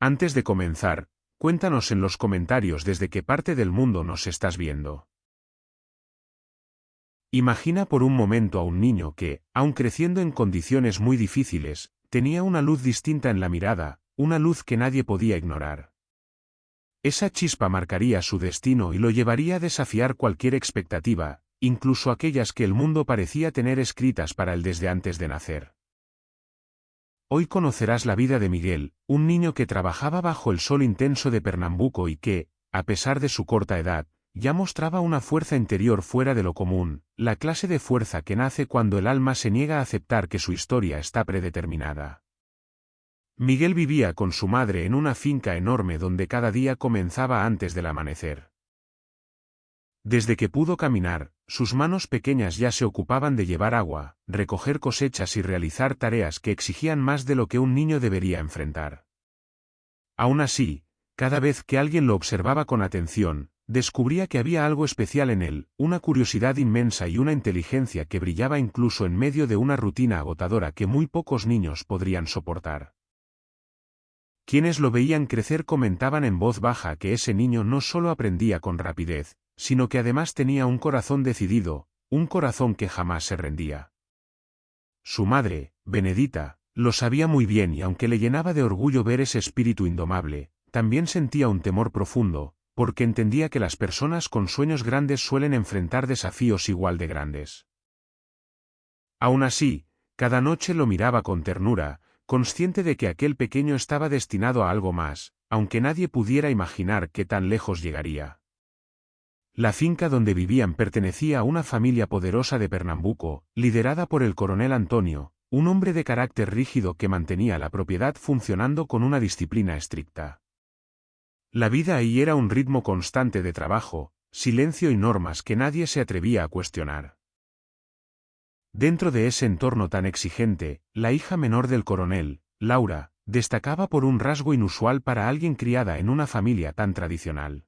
Antes de comenzar, cuéntanos en los comentarios desde qué parte del mundo nos estás viendo. Imagina por un momento a un niño que, aun creciendo en condiciones muy difíciles, tenía una luz distinta en la mirada, una luz que nadie podía ignorar. Esa chispa marcaría su destino y lo llevaría a desafiar cualquier expectativa, incluso aquellas que el mundo parecía tener escritas para él desde antes de nacer. Hoy conocerás la vida de Miguel, un niño que trabajaba bajo el sol intenso de Pernambuco y que, a pesar de su corta edad, ya mostraba una fuerza interior fuera de lo común, la clase de fuerza que nace cuando el alma se niega a aceptar que su historia está predeterminada. Miguel vivía con su madre en una finca enorme donde cada día comenzaba antes del amanecer. Desde que pudo caminar, sus manos pequeñas ya se ocupaban de llevar agua, recoger cosechas y realizar tareas que exigían más de lo que un niño debería enfrentar. Aún así, cada vez que alguien lo observaba con atención, descubría que había algo especial en él, una curiosidad inmensa y una inteligencia que brillaba incluso en medio de una rutina agotadora que muy pocos niños podrían soportar. Quienes lo veían crecer comentaban en voz baja que ese niño no solo aprendía con rapidez, sino que además tenía un corazón decidido, un corazón que jamás se rendía. Su madre, Benedita, lo sabía muy bien y aunque le llenaba de orgullo ver ese espíritu indomable, también sentía un temor profundo, porque entendía que las personas con sueños grandes suelen enfrentar desafíos igual de grandes. Aún así, cada noche lo miraba con ternura, consciente de que aquel pequeño estaba destinado a algo más, aunque nadie pudiera imaginar qué tan lejos llegaría. La finca donde vivían pertenecía a una familia poderosa de Pernambuco, liderada por el coronel Antonio, un hombre de carácter rígido que mantenía la propiedad funcionando con una disciplina estricta. La vida ahí era un ritmo constante de trabajo, silencio y normas que nadie se atrevía a cuestionar. Dentro de ese entorno tan exigente, la hija menor del coronel, Laura, destacaba por un rasgo inusual para alguien criada en una familia tan tradicional.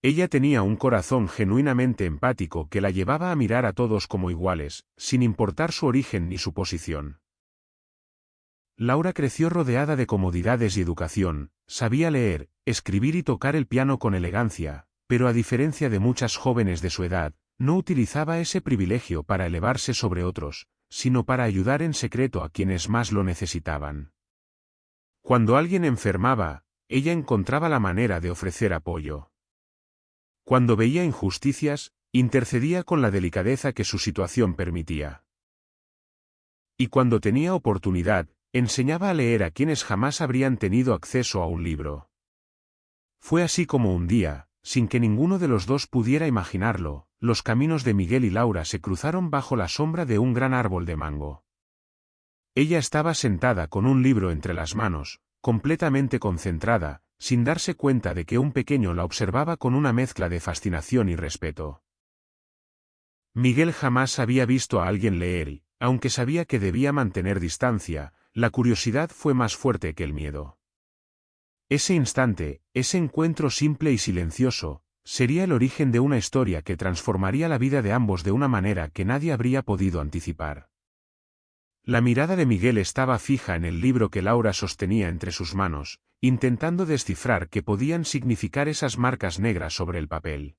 Ella tenía un corazón genuinamente empático que la llevaba a mirar a todos como iguales, sin importar su origen ni su posición. Laura creció rodeada de comodidades y educación, sabía leer, escribir y tocar el piano con elegancia, pero a diferencia de muchas jóvenes de su edad, no utilizaba ese privilegio para elevarse sobre otros, sino para ayudar en secreto a quienes más lo necesitaban. Cuando alguien enfermaba, ella encontraba la manera de ofrecer apoyo. Cuando veía injusticias, intercedía con la delicadeza que su situación permitía. Y cuando tenía oportunidad, enseñaba a leer a quienes jamás habrían tenido acceso a un libro. Fue así como un día, sin que ninguno de los dos pudiera imaginarlo, los caminos de Miguel y Laura se cruzaron bajo la sombra de un gran árbol de mango. Ella estaba sentada con un libro entre las manos, completamente concentrada, sin darse cuenta de que un pequeño la observaba con una mezcla de fascinación y respeto. Miguel jamás había visto a alguien leer y, aunque sabía que debía mantener distancia, la curiosidad fue más fuerte que el miedo. Ese instante, ese encuentro simple y silencioso, sería el origen de una historia que transformaría la vida de ambos de una manera que nadie habría podido anticipar. La mirada de Miguel estaba fija en el libro que Laura sostenía entre sus manos, intentando descifrar qué podían significar esas marcas negras sobre el papel.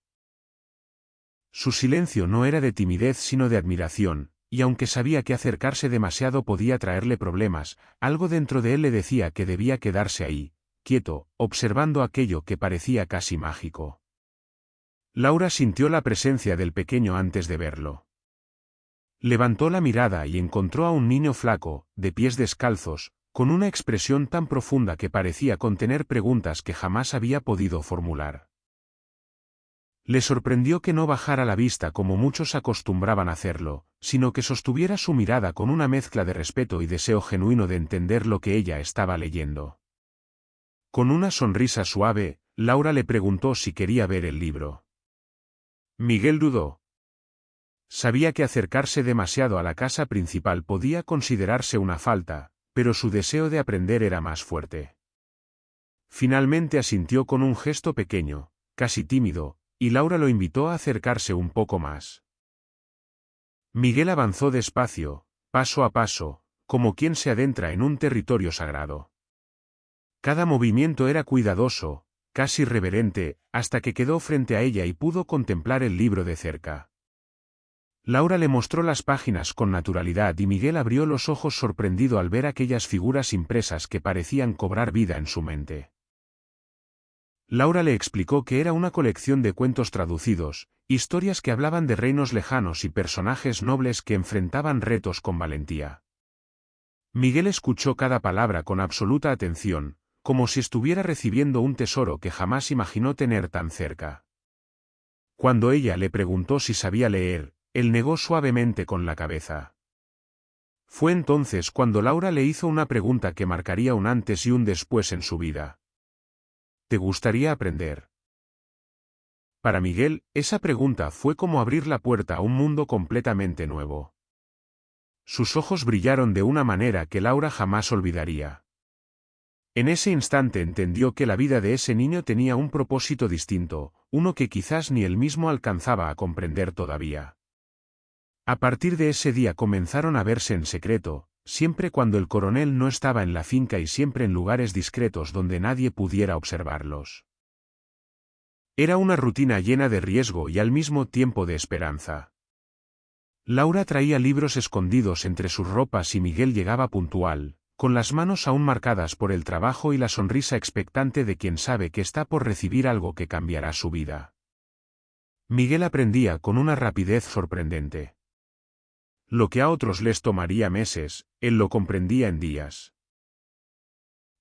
Su silencio no era de timidez sino de admiración, y aunque sabía que acercarse demasiado podía traerle problemas, algo dentro de él le decía que debía quedarse ahí, quieto, observando aquello que parecía casi mágico. Laura sintió la presencia del pequeño antes de verlo. Levantó la mirada y encontró a un niño flaco, de pies descalzos, con una expresión tan profunda que parecía contener preguntas que jamás había podido formular. Le sorprendió que no bajara la vista como muchos acostumbraban hacerlo, sino que sostuviera su mirada con una mezcla de respeto y deseo genuino de entender lo que ella estaba leyendo. Con una sonrisa suave, Laura le preguntó si quería ver el libro. Miguel dudó. Sabía que acercarse demasiado a la casa principal podía considerarse una falta, pero su deseo de aprender era más fuerte. Finalmente asintió con un gesto pequeño, casi tímido, y Laura lo invitó a acercarse un poco más. Miguel avanzó despacio, paso a paso, como quien se adentra en un territorio sagrado. Cada movimiento era cuidadoso, casi reverente, hasta que quedó frente a ella y pudo contemplar el libro de cerca. Laura le mostró las páginas con naturalidad y Miguel abrió los ojos sorprendido al ver aquellas figuras impresas que parecían cobrar vida en su mente. Laura le explicó que era una colección de cuentos traducidos, historias que hablaban de reinos lejanos y personajes nobles que enfrentaban retos con valentía. Miguel escuchó cada palabra con absoluta atención, como si estuviera recibiendo un tesoro que jamás imaginó tener tan cerca. Cuando ella le preguntó si sabía leer, él negó suavemente con la cabeza. Fue entonces cuando Laura le hizo una pregunta que marcaría un antes y un después en su vida. ¿Te gustaría aprender? Para Miguel, esa pregunta fue como abrir la puerta a un mundo completamente nuevo. Sus ojos brillaron de una manera que Laura jamás olvidaría. En ese instante entendió que la vida de ese niño tenía un propósito distinto, uno que quizás ni él mismo alcanzaba a comprender todavía. A partir de ese día comenzaron a verse en secreto, siempre cuando el coronel no estaba en la finca y siempre en lugares discretos donde nadie pudiera observarlos. Era una rutina llena de riesgo y al mismo tiempo de esperanza. Laura traía libros escondidos entre sus ropas y Miguel llegaba puntual, con las manos aún marcadas por el trabajo y la sonrisa expectante de quien sabe que está por recibir algo que cambiará su vida. Miguel aprendía con una rapidez sorprendente. Lo que a otros les tomaría meses, él lo comprendía en días.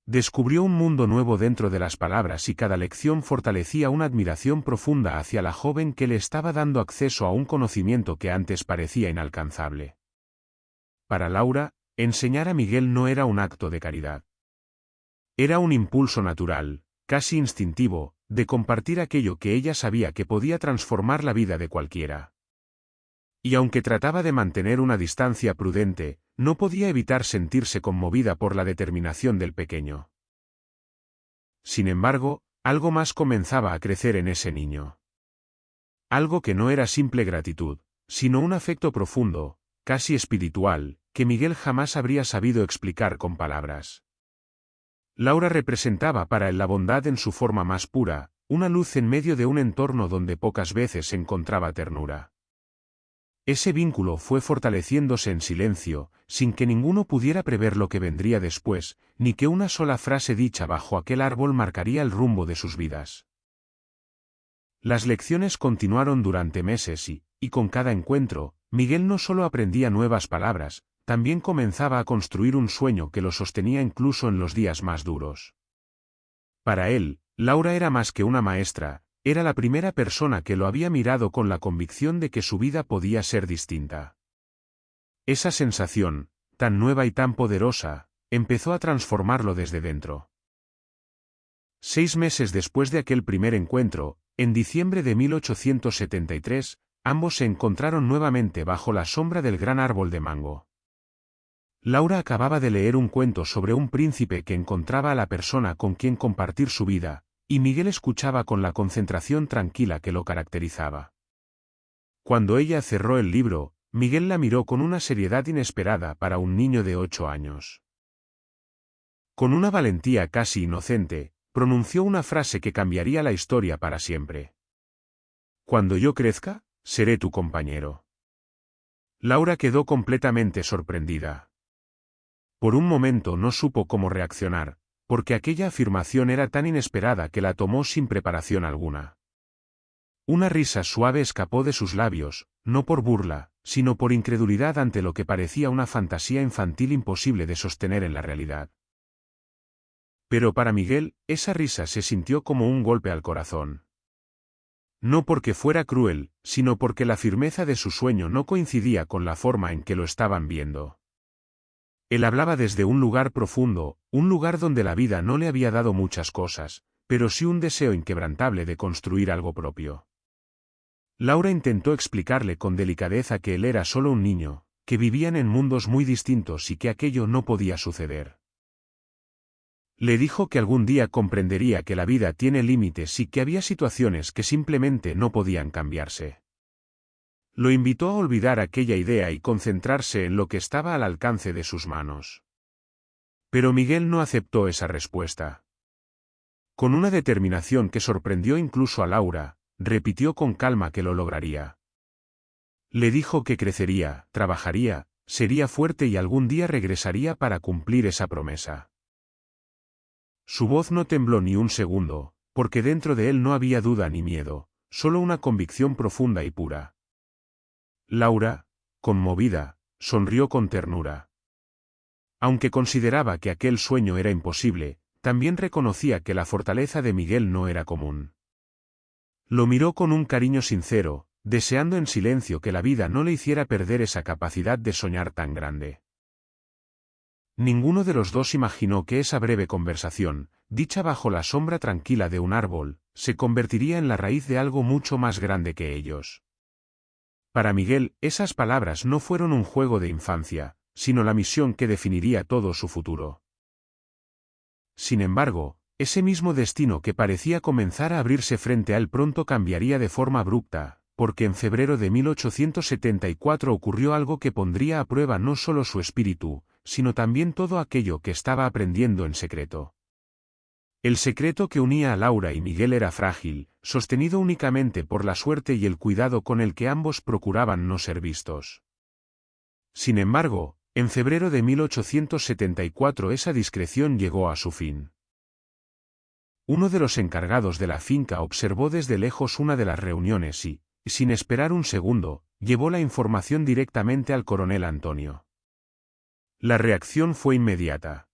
Descubrió un mundo nuevo dentro de las palabras y cada lección fortalecía una admiración profunda hacia la joven que le estaba dando acceso a un conocimiento que antes parecía inalcanzable. Para Laura, enseñar a Miguel no era un acto de caridad. Era un impulso natural, casi instintivo, de compartir aquello que ella sabía que podía transformar la vida de cualquiera. Y aunque trataba de mantener una distancia prudente, no podía evitar sentirse conmovida por la determinación del pequeño. Sin embargo, algo más comenzaba a crecer en ese niño. Algo que no era simple gratitud, sino un afecto profundo, casi espiritual, que Miguel jamás habría sabido explicar con palabras. Laura representaba para él la bondad en su forma más pura, una luz en medio de un entorno donde pocas veces se encontraba ternura. Ese vínculo fue fortaleciéndose en silencio, sin que ninguno pudiera prever lo que vendría después, ni que una sola frase dicha bajo aquel árbol marcaría el rumbo de sus vidas. Las lecciones continuaron durante meses y con cada encuentro, Miguel no solo aprendía nuevas palabras, también comenzaba a construir un sueño que lo sostenía incluso en los días más duros. Para él, Laura era más que una maestra, era la primera persona que lo había mirado con la convicción de que su vida podía ser distinta. Esa sensación, tan nueva y tan poderosa, empezó a transformarlo desde dentro. 6 meses después de aquel primer encuentro, en diciembre de 1873, ambos se encontraron nuevamente bajo la sombra del gran árbol de mango. Laura acababa de leer un cuento sobre un príncipe que encontraba a la persona con quien compartir su vida, y Miguel escuchaba con la concentración tranquila que lo caracterizaba. Cuando ella cerró el libro, Miguel la miró con una seriedad inesperada para un niño de 8 años. Con una valentía casi inocente, pronunció una frase que cambiaría la historia para siempre. Cuando yo crezca, seré tu compañero. Laura quedó completamente sorprendida. Por un momento no supo cómo reaccionar, porque aquella afirmación era tan inesperada que la tomó sin preparación alguna. Una risa suave escapó de sus labios, no por burla, sino por incredulidad ante lo que parecía una fantasía infantil imposible de sostener en la realidad. Pero para Miguel, esa risa se sintió como un golpe al corazón. No porque fuera cruel, sino porque la firmeza de su sueño no coincidía con la forma en que lo estaban viendo. Él hablaba desde un lugar profundo, un lugar donde la vida no le había dado muchas cosas, pero sí un deseo inquebrantable de construir algo propio. Laura intentó explicarle con delicadeza que él era solo un niño, que vivían en mundos muy distintos y que aquello no podía suceder. Le dijo que algún día comprendería que la vida tiene límites y que había situaciones que simplemente no podían cambiarse. Lo invitó a olvidar aquella idea y concentrarse en lo que estaba al alcance de sus manos. Pero Miguel no aceptó esa respuesta. Con una determinación que sorprendió incluso a Laura, repitió con calma que lo lograría. Le dijo que crecería, trabajaría, sería fuerte y algún día regresaría para cumplir esa promesa. Su voz no tembló ni un segundo, porque dentro de él no había duda ni miedo, solo una convicción profunda y pura. Laura, conmovida, sonrió con ternura. Aunque consideraba que aquel sueño era imposible, también reconocía que la fortaleza de Miguel no era común. Lo miró con un cariño sincero, deseando en silencio que la vida no le hiciera perder esa capacidad de soñar tan grande. Ninguno de los dos imaginó que esa breve conversación, dicha bajo la sombra tranquila de un árbol, se convertiría en la raíz de algo mucho más grande que ellos. Para Miguel, esas palabras no fueron un juego de infancia, sino la misión que definiría todo su futuro. Sin embargo, ese mismo destino que parecía comenzar a abrirse frente a él pronto cambiaría de forma abrupta, porque en febrero de 1874 ocurrió algo que pondría a prueba no solo su espíritu, sino también todo aquello que estaba aprendiendo en secreto. El secreto que unía a Laura y Miguel era frágil, sostenido únicamente por la suerte y el cuidado con el que ambos procuraban no ser vistos. Sin embargo, en febrero de 1874 esa discreción llegó a su fin. Uno de los encargados de la finca observó desde lejos una de las reuniones y, sin esperar un segundo, llevó la información directamente al coronel Antonio. La reacción fue inmediata.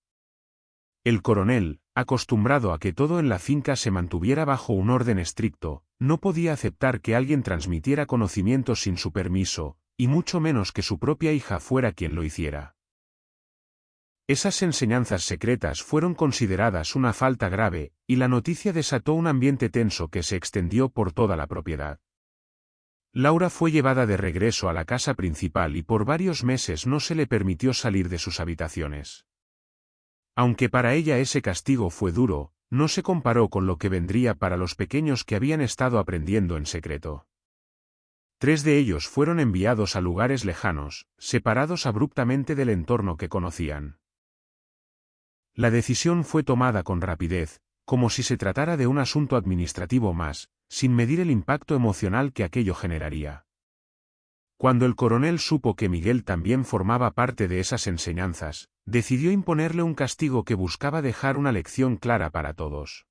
El coronel, acostumbrado a que todo en la finca se mantuviera bajo un orden estricto, no podía aceptar que alguien transmitiera conocimientos sin su permiso, y mucho menos que su propia hija fuera quien lo hiciera. Esas enseñanzas secretas fueron consideradas una falta grave, y la noticia desató un ambiente tenso que se extendió por toda la propiedad. Laura fue llevada de regreso a la casa principal y por varios meses no se le permitió salir de sus habitaciones. Aunque para ella ese castigo fue duro, no se comparó con lo que vendría para los pequeños que habían estado aprendiendo en secreto. 3 de ellos fueron enviados a lugares lejanos, separados abruptamente del entorno que conocían. La decisión fue tomada con rapidez, como si se tratara de un asunto administrativo más, sin medir el impacto emocional que aquello generaría. Cuando el coronel supo que Miguel también formaba parte de esas enseñanzas, decidió imponerle un castigo que buscaba dejar una lección clara para todos.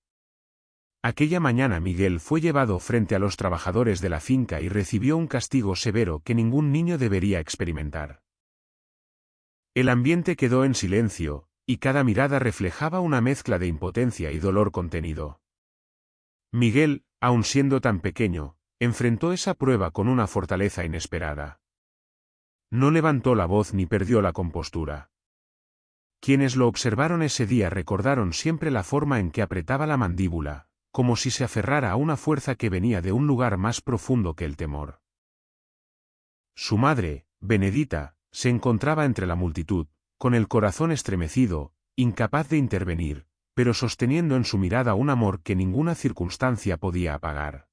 Aquella mañana Miguel fue llevado frente a los trabajadores de la finca y recibió un castigo severo que ningún niño debería experimentar. El ambiente quedó en silencio, y cada mirada reflejaba una mezcla de impotencia y dolor contenido. Miguel, aun siendo tan pequeño, enfrentó esa prueba con una fortaleza inesperada. No levantó la voz ni perdió la compostura. Quienes lo observaron ese día recordaron siempre la forma en que apretaba la mandíbula, como si se aferrara a una fuerza que venía de un lugar más profundo que el temor. Su madre, Benedita, se encontraba entre la multitud, con el corazón estremecido, incapaz de intervenir, pero sosteniendo en su mirada un amor que ninguna circunstancia podía apagar.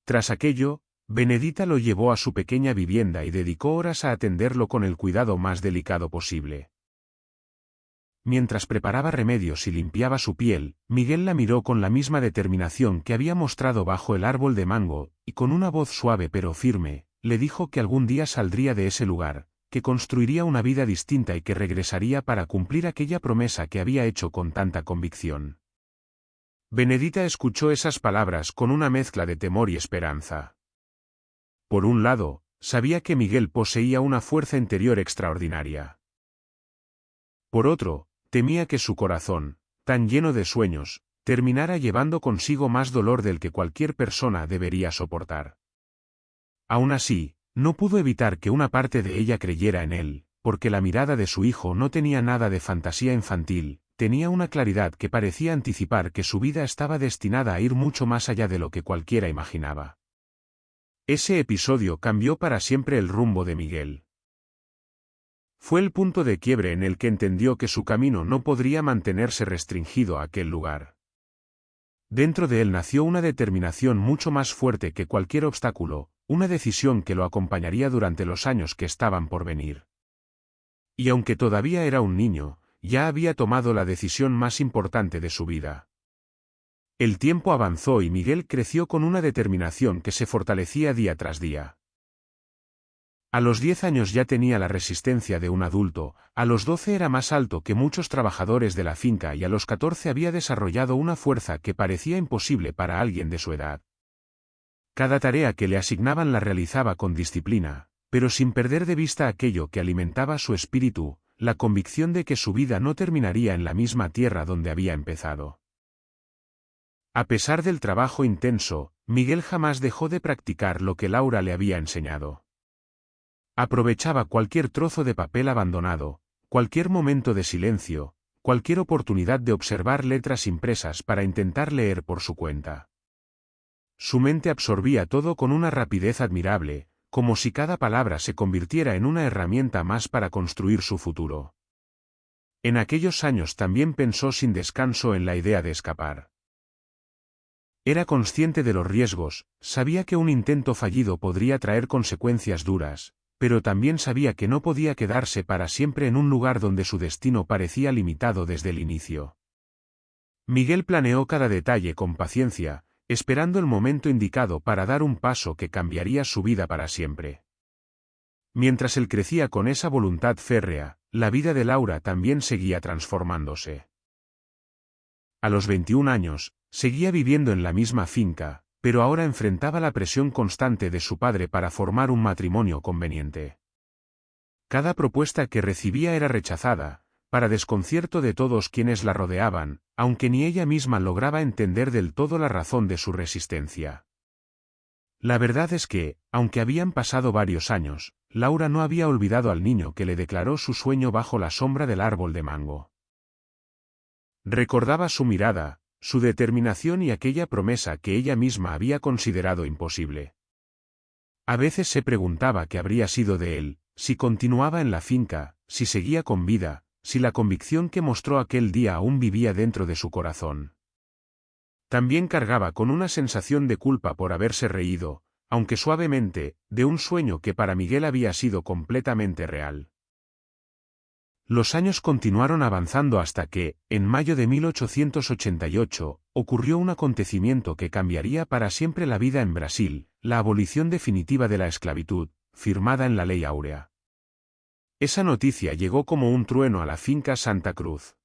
Tras aquello, Benedita lo llevó a su pequeña vivienda y dedicó horas a atenderlo con el cuidado más delicado posible. Mientras preparaba remedios y limpiaba su piel, Miguel la miró con la misma determinación que había mostrado bajo el árbol de mango, y con una voz suave pero firme, le dijo que algún día saldría de ese lugar, que construiría una vida distinta y que regresaría para cumplir aquella promesa que había hecho con tanta convicción. Benedita escuchó esas palabras con una mezcla de temor y esperanza. Por un lado, sabía que Miguel poseía una fuerza interior extraordinaria. Por otro, temía que su corazón, tan lleno de sueños, terminara llevando consigo más dolor del que cualquier persona debería soportar. Aún así, no pudo evitar que una parte de ella creyera en él, porque la mirada de su hijo no tenía nada de fantasía infantil, tenía una claridad que parecía anticipar que su vida estaba destinada a ir mucho más allá de lo que cualquiera imaginaba. Ese episodio cambió para siempre el rumbo de Miguel. Fue el punto de quiebre en el que entendió que su camino no podría mantenerse restringido a aquel lugar. Dentro de él nació una determinación mucho más fuerte que cualquier obstáculo, una decisión que lo acompañaría durante los años que estaban por venir. Y aunque todavía era un niño, ya había tomado la decisión más importante de su vida. El tiempo avanzó y Miguel creció con una determinación que se fortalecía día tras día. A los 10 años ya tenía la resistencia de un adulto, a los 12 era más alto que muchos trabajadores de la finca y a los 14 había desarrollado una fuerza que parecía imposible para alguien de su edad. Cada tarea que le asignaban la realizaba con disciplina, pero sin perder de vista aquello que alimentaba su espíritu, la convicción de que su vida no terminaría en la misma tierra donde había empezado. A pesar del trabajo intenso, Miguel jamás dejó de practicar lo que Laura le había enseñado. Aprovechaba cualquier trozo de papel abandonado, cualquier momento de silencio, cualquier oportunidad de observar letras impresas para intentar leer por su cuenta. Su mente absorbía todo con una rapidez admirable, como si cada palabra se convirtiera en una herramienta más para construir su futuro. En aquellos años también pensó sin descanso en la idea de escapar. Era consciente de los riesgos, sabía que un intento fallido podría traer consecuencias duras, pero también sabía que no podía quedarse para siempre en un lugar donde su destino parecía limitado desde el inicio. Miguel planeó cada detalle con paciencia, esperando el momento indicado para dar un paso que cambiaría su vida para siempre. Mientras él crecía con esa voluntad férrea, la vida de Laura también seguía transformándose. A los 21 años, seguía viviendo en la misma finca, pero ahora enfrentaba la presión constante de su padre para formar un matrimonio conveniente. Cada propuesta que recibía era rechazada, para desconcierto de todos quienes la rodeaban, aunque ni ella misma lograba entender del todo la razón de su resistencia. La verdad es que, aunque habían pasado varios años, Laura no había olvidado al niño que le declaró su sueño bajo la sombra del árbol de mango. Recordaba su mirada, su determinación y aquella promesa que ella misma había considerado imposible. A veces se preguntaba qué habría sido de él, si continuaba en la finca, si seguía con vida, si la convicción que mostró aquel día aún vivía dentro de su corazón. También cargaba con una sensación de culpa por haberse reído, aunque suavemente, de un sueño que para Miguel había sido completamente real. Los años continuaron avanzando hasta que, en mayo de 1888, ocurrió un acontecimiento que cambiaría para siempre la vida en Brasil, la abolición definitiva de la esclavitud, firmada en la Ley Áurea. Esa noticia llegó como un trueno a la finca Santa Cruz.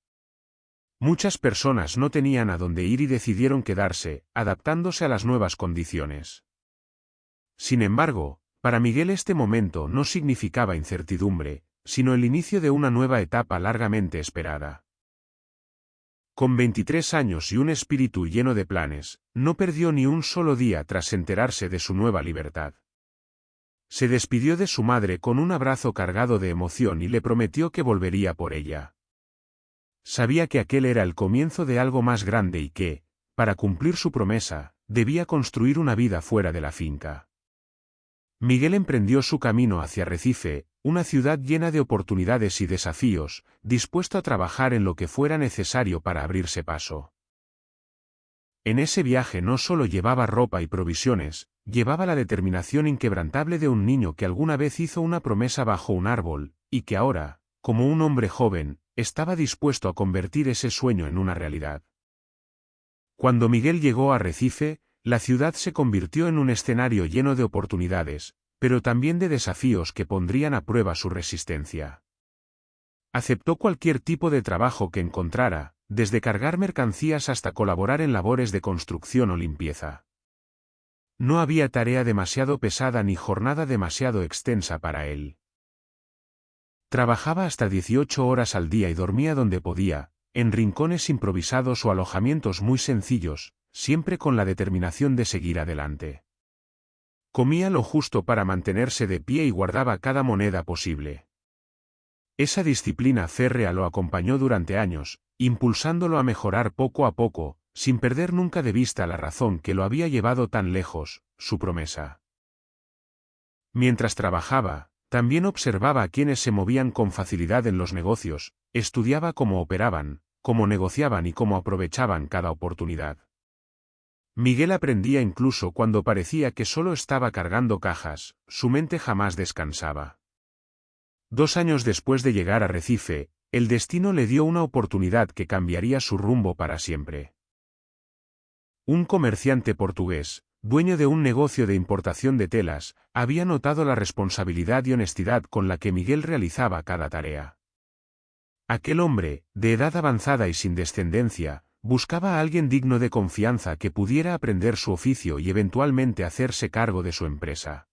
Muchas personas no tenían a dónde ir y decidieron quedarse, adaptándose a las nuevas condiciones. Sin embargo, para Miguel este momento no significaba incertidumbre, sino el inicio de una nueva etapa largamente esperada. Con 23 años y un espíritu lleno de planes, no perdió ni un solo día tras enterarse de su nueva libertad. Se despidió de su madre con un abrazo cargado de emoción y le prometió que volvería por ella. Sabía que aquel era el comienzo de algo más grande y que, para cumplir su promesa, debía construir una vida fuera de la finca. Miguel emprendió su camino hacia Recife, una ciudad llena de oportunidades y desafíos, dispuesto a trabajar en lo que fuera necesario para abrirse paso. En ese viaje no solo llevaba ropa y provisiones, llevaba la determinación inquebrantable de un niño que alguna vez hizo una promesa bajo un árbol, y que ahora, como un hombre joven, estaba dispuesto a convertir ese sueño en una realidad. Cuando Miguel llegó a Recife, la ciudad se convirtió en un escenario lleno de oportunidades, pero también de desafíos que pondrían a prueba su resistencia. Aceptó cualquier tipo de trabajo que encontrara, desde cargar mercancías hasta colaborar en labores de construcción o limpieza. No había tarea demasiado pesada ni jornada demasiado extensa para él. Trabajaba hasta 18 horas al día y dormía donde podía, en rincones improvisados o alojamientos muy sencillos, siempre con la determinación de seguir adelante. Comía lo justo para mantenerse de pie y guardaba cada moneda posible. Esa disciplina férrea lo acompañó durante años, impulsándolo a mejorar poco a poco, sin perder nunca de vista la razón que lo había llevado tan lejos, su promesa. Mientras trabajaba, también observaba a quienes se movían con facilidad en los negocios, estudiaba cómo operaban, cómo negociaban y cómo aprovechaban cada oportunidad. Miguel aprendía incluso cuando parecía que solo estaba cargando cajas, su mente jamás descansaba. 2 años después de llegar a Recife, el destino le dio una oportunidad que cambiaría su rumbo para siempre. Un comerciante portugués, dueño de un negocio de importación de telas, había notado la responsabilidad y honestidad con la que Miguel realizaba cada tarea. Aquel hombre, de edad avanzada y sin descendencia, buscaba a alguien digno de confianza que pudiera aprender su oficio y eventualmente hacerse cargo de su empresa.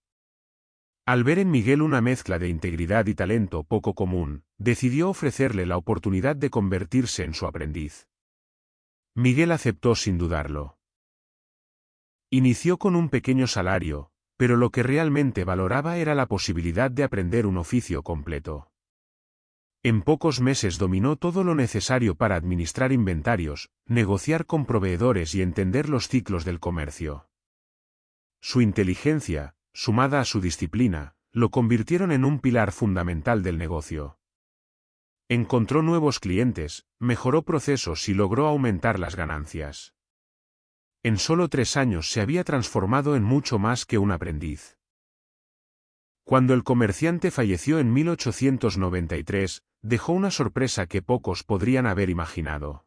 Al ver en Miguel una mezcla de integridad y talento poco común, decidió ofrecerle la oportunidad de convertirse en su aprendiz. Miguel aceptó sin dudarlo. Inició con un pequeño salario, pero lo que realmente valoraba era la posibilidad de aprender un oficio completo. En pocos meses dominó todo lo necesario para administrar inventarios, negociar con proveedores y entender los ciclos del comercio. Su inteligencia, sumada a su disciplina, lo convirtieron en un pilar fundamental del negocio. Encontró nuevos clientes, mejoró procesos y logró aumentar las ganancias. En solo 3 años se había transformado en mucho más que un aprendiz. Cuando el comerciante falleció en 1893, dejó una sorpresa que pocos podrían haber imaginado.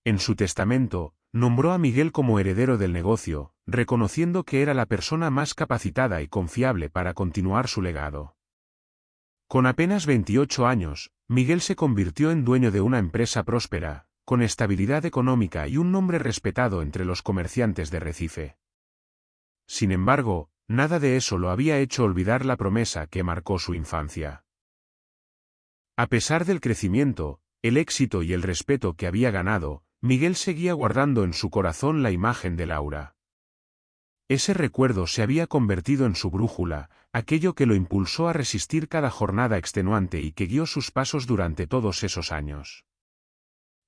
En su testamento, nombró a Miguel como heredero del negocio, reconociendo que era la persona más capacitada y confiable para continuar su legado. Con apenas 28 años, Miguel se convirtió en dueño de una empresa próspera, con estabilidad económica y un nombre respetado entre los comerciantes de Recife. Sin embargo, nada de eso lo había hecho olvidar la promesa que marcó su infancia. A pesar del crecimiento, el éxito y el respeto que había ganado, Miguel seguía guardando en su corazón la imagen de Laura. Ese recuerdo se había convertido en su brújula, aquello que lo impulsó a resistir cada jornada extenuante y que guió sus pasos durante todos esos años.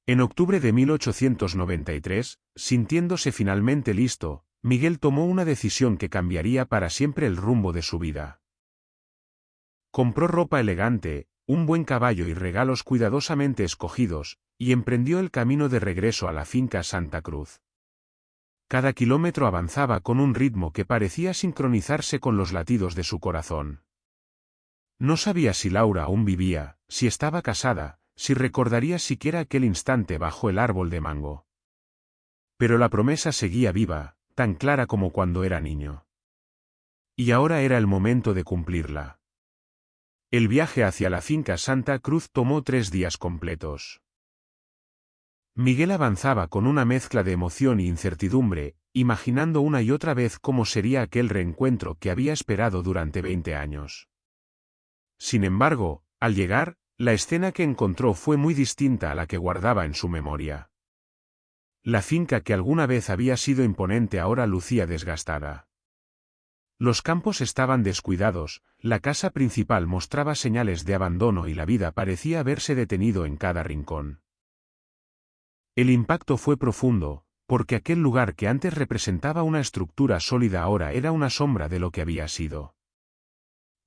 En octubre de 1893, sintiéndose finalmente listo, Miguel tomó una decisión que cambiaría para siempre el rumbo de su vida. Compró ropa elegante, un buen caballo y regalos cuidadosamente escogidos, y emprendió el camino de regreso a la finca Santa Cruz. Cada kilómetro avanzaba con un ritmo que parecía sincronizarse con los latidos de su corazón. No sabía si Laura aún vivía, si estaba casada, si recordaría siquiera aquel instante bajo el árbol de mango. Pero la promesa seguía viva, tan clara como cuando era niño. Y ahora era el momento de cumplirla. El viaje hacia la finca Santa Cruz tomó 3 días completos. Miguel avanzaba con una mezcla de emoción y incertidumbre, imaginando una y otra vez cómo sería aquel reencuentro que había esperado durante 20 años. Sin embargo, al llegar, la escena que encontró fue muy distinta a la que guardaba en su memoria. La finca que alguna vez había sido imponente ahora lucía desgastada. Los campos estaban descuidados, la casa principal mostraba señales de abandono y la vida parecía haberse detenido en cada rincón. El impacto fue profundo, porque aquel lugar que antes representaba una estructura sólida ahora era una sombra de lo que había sido.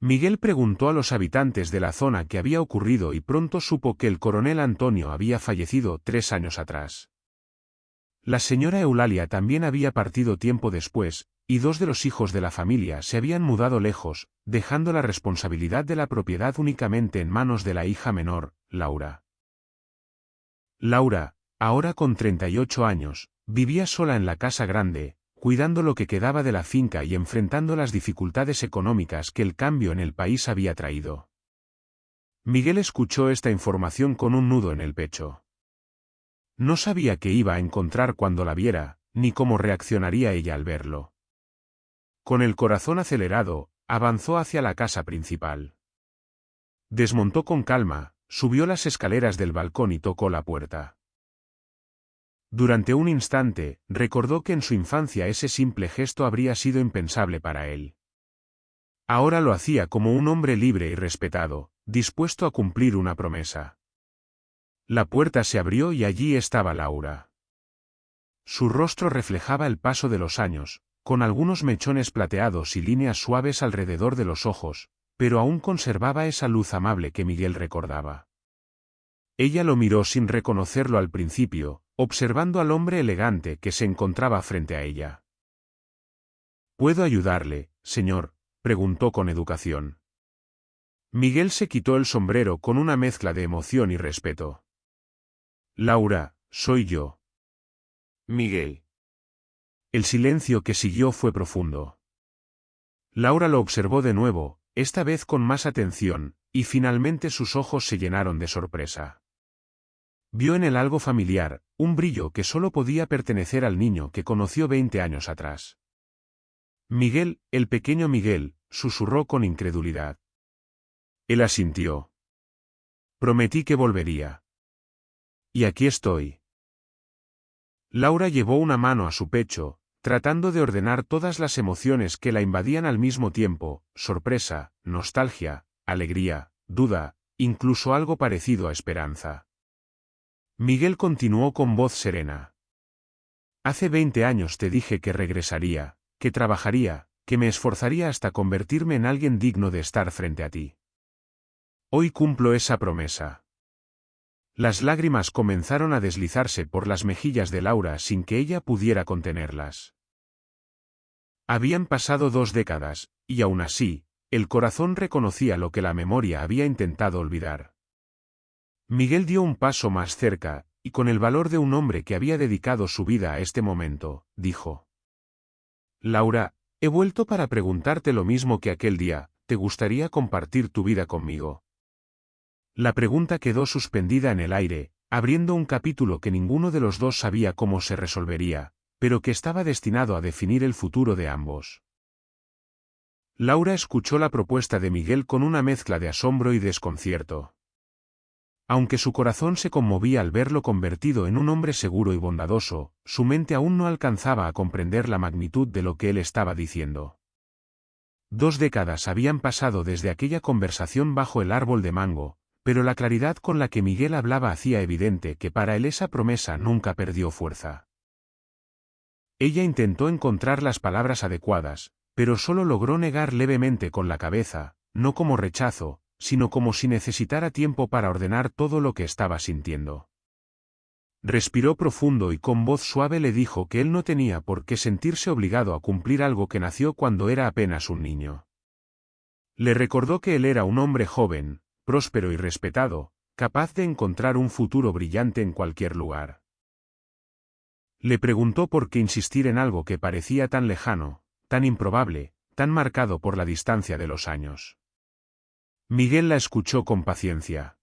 Miguel preguntó a los habitantes de la zona qué había ocurrido y pronto supo que el coronel Antonio había fallecido 3 años atrás. La señora Eulalia también había partido tiempo después, y 2 de los hijos de la familia se habían mudado lejos, dejando la responsabilidad de la propiedad únicamente en manos de la hija menor, Laura. Laura, ahora con 38 años, vivía sola en la casa grande, cuidando lo que quedaba de la finca y enfrentando las dificultades económicas que el cambio en el país había traído. Miguel escuchó esta información con un nudo en el pecho. No sabía qué iba a encontrar cuando la viera, ni cómo reaccionaría ella al verlo. Con el corazón acelerado, avanzó hacia la casa principal. Desmontó con calma, subió las escaleras del balcón y tocó la puerta. Durante un instante, recordó que en su infancia ese simple gesto habría sido impensable para él. Ahora lo hacía como un hombre libre y respetado, dispuesto a cumplir una promesa. La puerta se abrió y allí estaba Laura. Su rostro reflejaba el paso de los años, con algunos mechones plateados y líneas suaves alrededor de los ojos, pero aún conservaba esa luz amable que Miguel recordaba. Ella lo miró sin reconocerlo al principio, observando al hombre elegante que se encontraba frente a ella. ¿Puedo ayudarle, señor?, preguntó con educación. Miguel se quitó el sombrero con una mezcla de emoción y respeto. Laura, soy yo. Miguel. El silencio que siguió fue profundo. Laura lo observó de nuevo, esta vez con más atención, y finalmente sus ojos se llenaron de sorpresa. Vio en él algo familiar, un brillo que solo podía pertenecer al niño que conoció 20 años atrás. Miguel, el pequeño Miguel, susurró con incredulidad. Él asintió. Prometí que volvería. Y aquí estoy. Laura llevó una mano a su pecho, tratando de ordenar todas las emociones que la invadían al mismo tiempo, sorpresa, nostalgia, alegría, duda, incluso algo parecido a esperanza. Miguel continuó con voz serena. Hace 20 años te dije que regresaría, que trabajaría, que me esforzaría hasta convertirme en alguien digno de estar frente a ti. Hoy cumplo esa promesa. Las lágrimas comenzaron a deslizarse por las mejillas de Laura sin que ella pudiera contenerlas. Habían pasado 2 décadas, y aún así, el corazón reconocía lo que la memoria había intentado olvidar. Miguel dio un paso más cerca, y con el valor de un hombre que había dedicado su vida a este momento, dijo: Laura, he vuelto para preguntarte lo mismo que aquel día, ¿te gustaría compartir tu vida conmigo? La pregunta quedó suspendida en el aire, abriendo un capítulo que ninguno de los dos sabía cómo se resolvería, pero que estaba destinado a definir el futuro de ambos. Laura escuchó la propuesta de Miguel con una mezcla de asombro y desconcierto. Aunque su corazón se conmovía al verlo convertido en un hombre seguro y bondadoso, su mente aún no alcanzaba a comprender la magnitud de lo que él estaba diciendo. 2 décadas habían pasado desde aquella conversación bajo el árbol de mango, pero la claridad con la que Miguel hablaba hacía evidente que para él esa promesa nunca perdió fuerza. Ella intentó encontrar las palabras adecuadas, pero solo logró negar levemente con la cabeza, no como rechazo, sino como si necesitara tiempo para ordenar todo lo que estaba sintiendo. Respiró profundo y con voz suave le dijo que él no tenía por qué sentirse obligado a cumplir algo que nació cuando era apenas un niño. Le recordó que él era un hombre joven, próspero y respetado, capaz de encontrar un futuro brillante en cualquier lugar. Le preguntó por qué insistir en algo que parecía tan lejano, tan improbable, tan marcado por la distancia de los años. Miguel la escuchó con paciencia.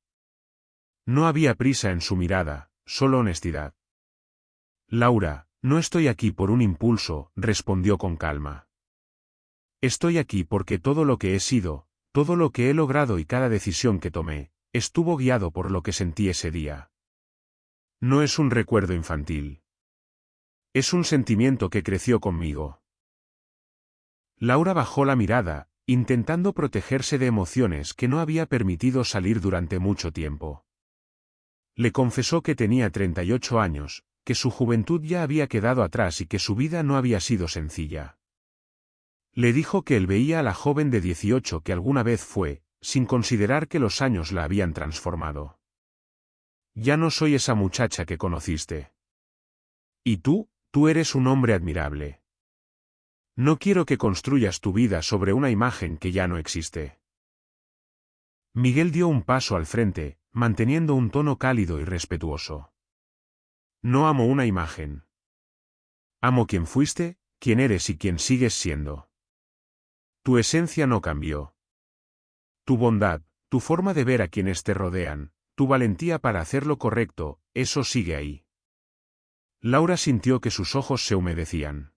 No había prisa en su mirada, solo honestidad. Laura, no estoy aquí por un impulso, respondió con calma. Estoy aquí porque todo lo que he sido, todo lo que he logrado y cada decisión que tomé, estuvo guiado por lo que sentí ese día. No es un recuerdo infantil. Es un sentimiento que creció conmigo. Laura bajó la mirada, intentando protegerse de emociones que no había permitido salir durante mucho tiempo. Le confesó que tenía 38 años, que su juventud ya había quedado atrás y que su vida no había sido sencilla. Le dijo que él veía a la joven de 18 que alguna vez fue, sin considerar que los años la habían transformado. Ya no soy esa muchacha que conociste. Y tú eres un hombre admirable. No quiero que construyas tu vida sobre una imagen que ya no existe. Miguel dio un paso al frente, manteniendo un tono cálido y respetuoso. No amo una imagen. Amo quien fuiste, quién eres y quién sigues siendo. Tu esencia no cambió. Tu bondad, tu forma de ver a quienes te rodean, tu valentía para hacer lo correcto, eso sigue ahí. Laura sintió que sus ojos se humedecían.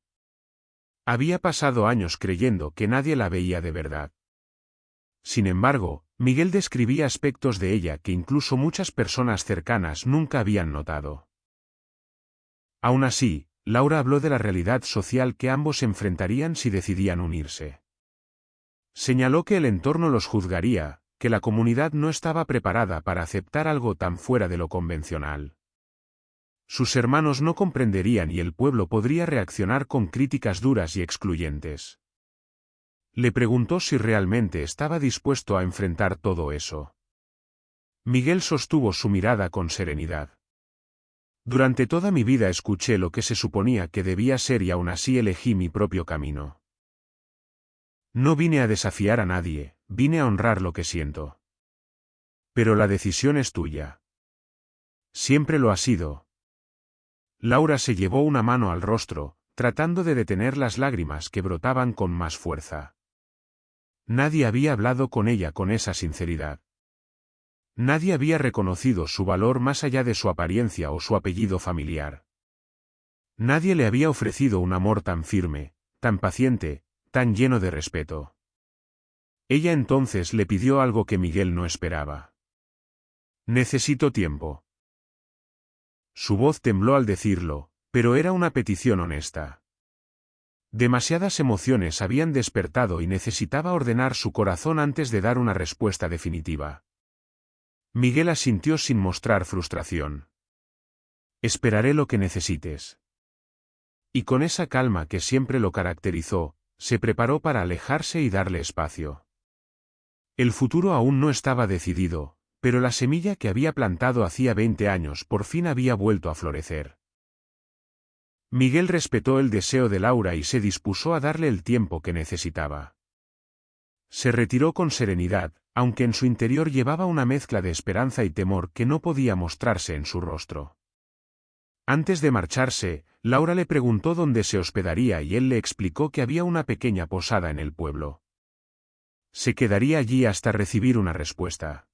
Había pasado años creyendo que nadie la veía de verdad. Sin embargo, Miguel describía aspectos de ella que incluso muchas personas cercanas nunca habían notado. Aún así, Laura habló de la realidad social que ambos enfrentarían si decidían unirse. Señaló que el entorno los juzgaría, que la comunidad no estaba preparada para aceptar algo tan fuera de lo convencional. Sus hermanos no comprenderían y el pueblo podría reaccionar con críticas duras y excluyentes. Le preguntó si realmente estaba dispuesto a enfrentar todo eso. Miguel sostuvo su mirada con serenidad. Durante toda mi vida escuché lo que se suponía que debía ser y aún así elegí mi propio camino. No vine a desafiar a nadie, vine a honrar lo que siento. Pero la decisión es tuya. Siempre lo ha sido. Laura se llevó una mano al rostro, tratando de detener las lágrimas que brotaban con más fuerza. Nadie había hablado con ella con esa sinceridad. Nadie había reconocido su valor más allá de su apariencia o su apellido familiar. Nadie le había ofrecido un amor tan firme, tan paciente, tan lleno de respeto. Ella entonces le pidió algo que Miguel no esperaba. «Necesito tiempo». Su voz tembló al decirlo, pero era una petición honesta. Demasiadas emociones habían despertado y necesitaba ordenar su corazón antes de dar una respuesta definitiva. Miguel asintió sin mostrar frustración. «Esperaré lo que necesites». Y con esa calma que siempre lo caracterizó, se preparó para alejarse y darle espacio. El futuro aún no estaba decidido, pero la semilla que había plantado hacía 20 años por fin había vuelto a florecer. Miguel respetó el deseo de Laura y se dispuso a darle el tiempo que necesitaba. Se retiró con serenidad, aunque en su interior llevaba una mezcla de esperanza y temor que no podía mostrarse en su rostro. Antes de marcharse, Laura le preguntó dónde se hospedaría y él le explicó que había una pequeña posada en el pueblo. Se quedaría allí hasta recibir una respuesta.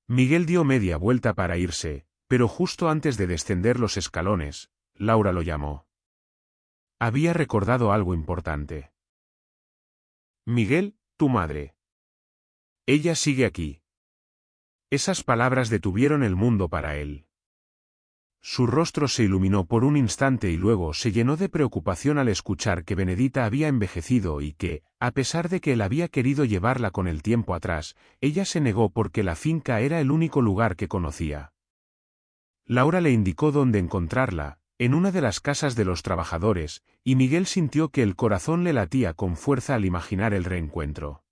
Miguel dio media vuelta para irse, pero justo antes de descender los escalones, Laura lo llamó. Había recordado algo importante. «Miguel, tu madre. Ella sigue aquí». Esas palabras detuvieron el mundo para él. Su rostro se iluminó por un instante y luego se llenó de preocupación al escuchar que Benedita había envejecido y que, a pesar de que él había querido llevarla con el tiempo atrás, ella se negó porque la finca era el único lugar que conocía. Laura le indicó dónde encontrarla, en una de las casas de los trabajadores, y Miguel sintió que el corazón le latía con fuerza al imaginar el reencuentro.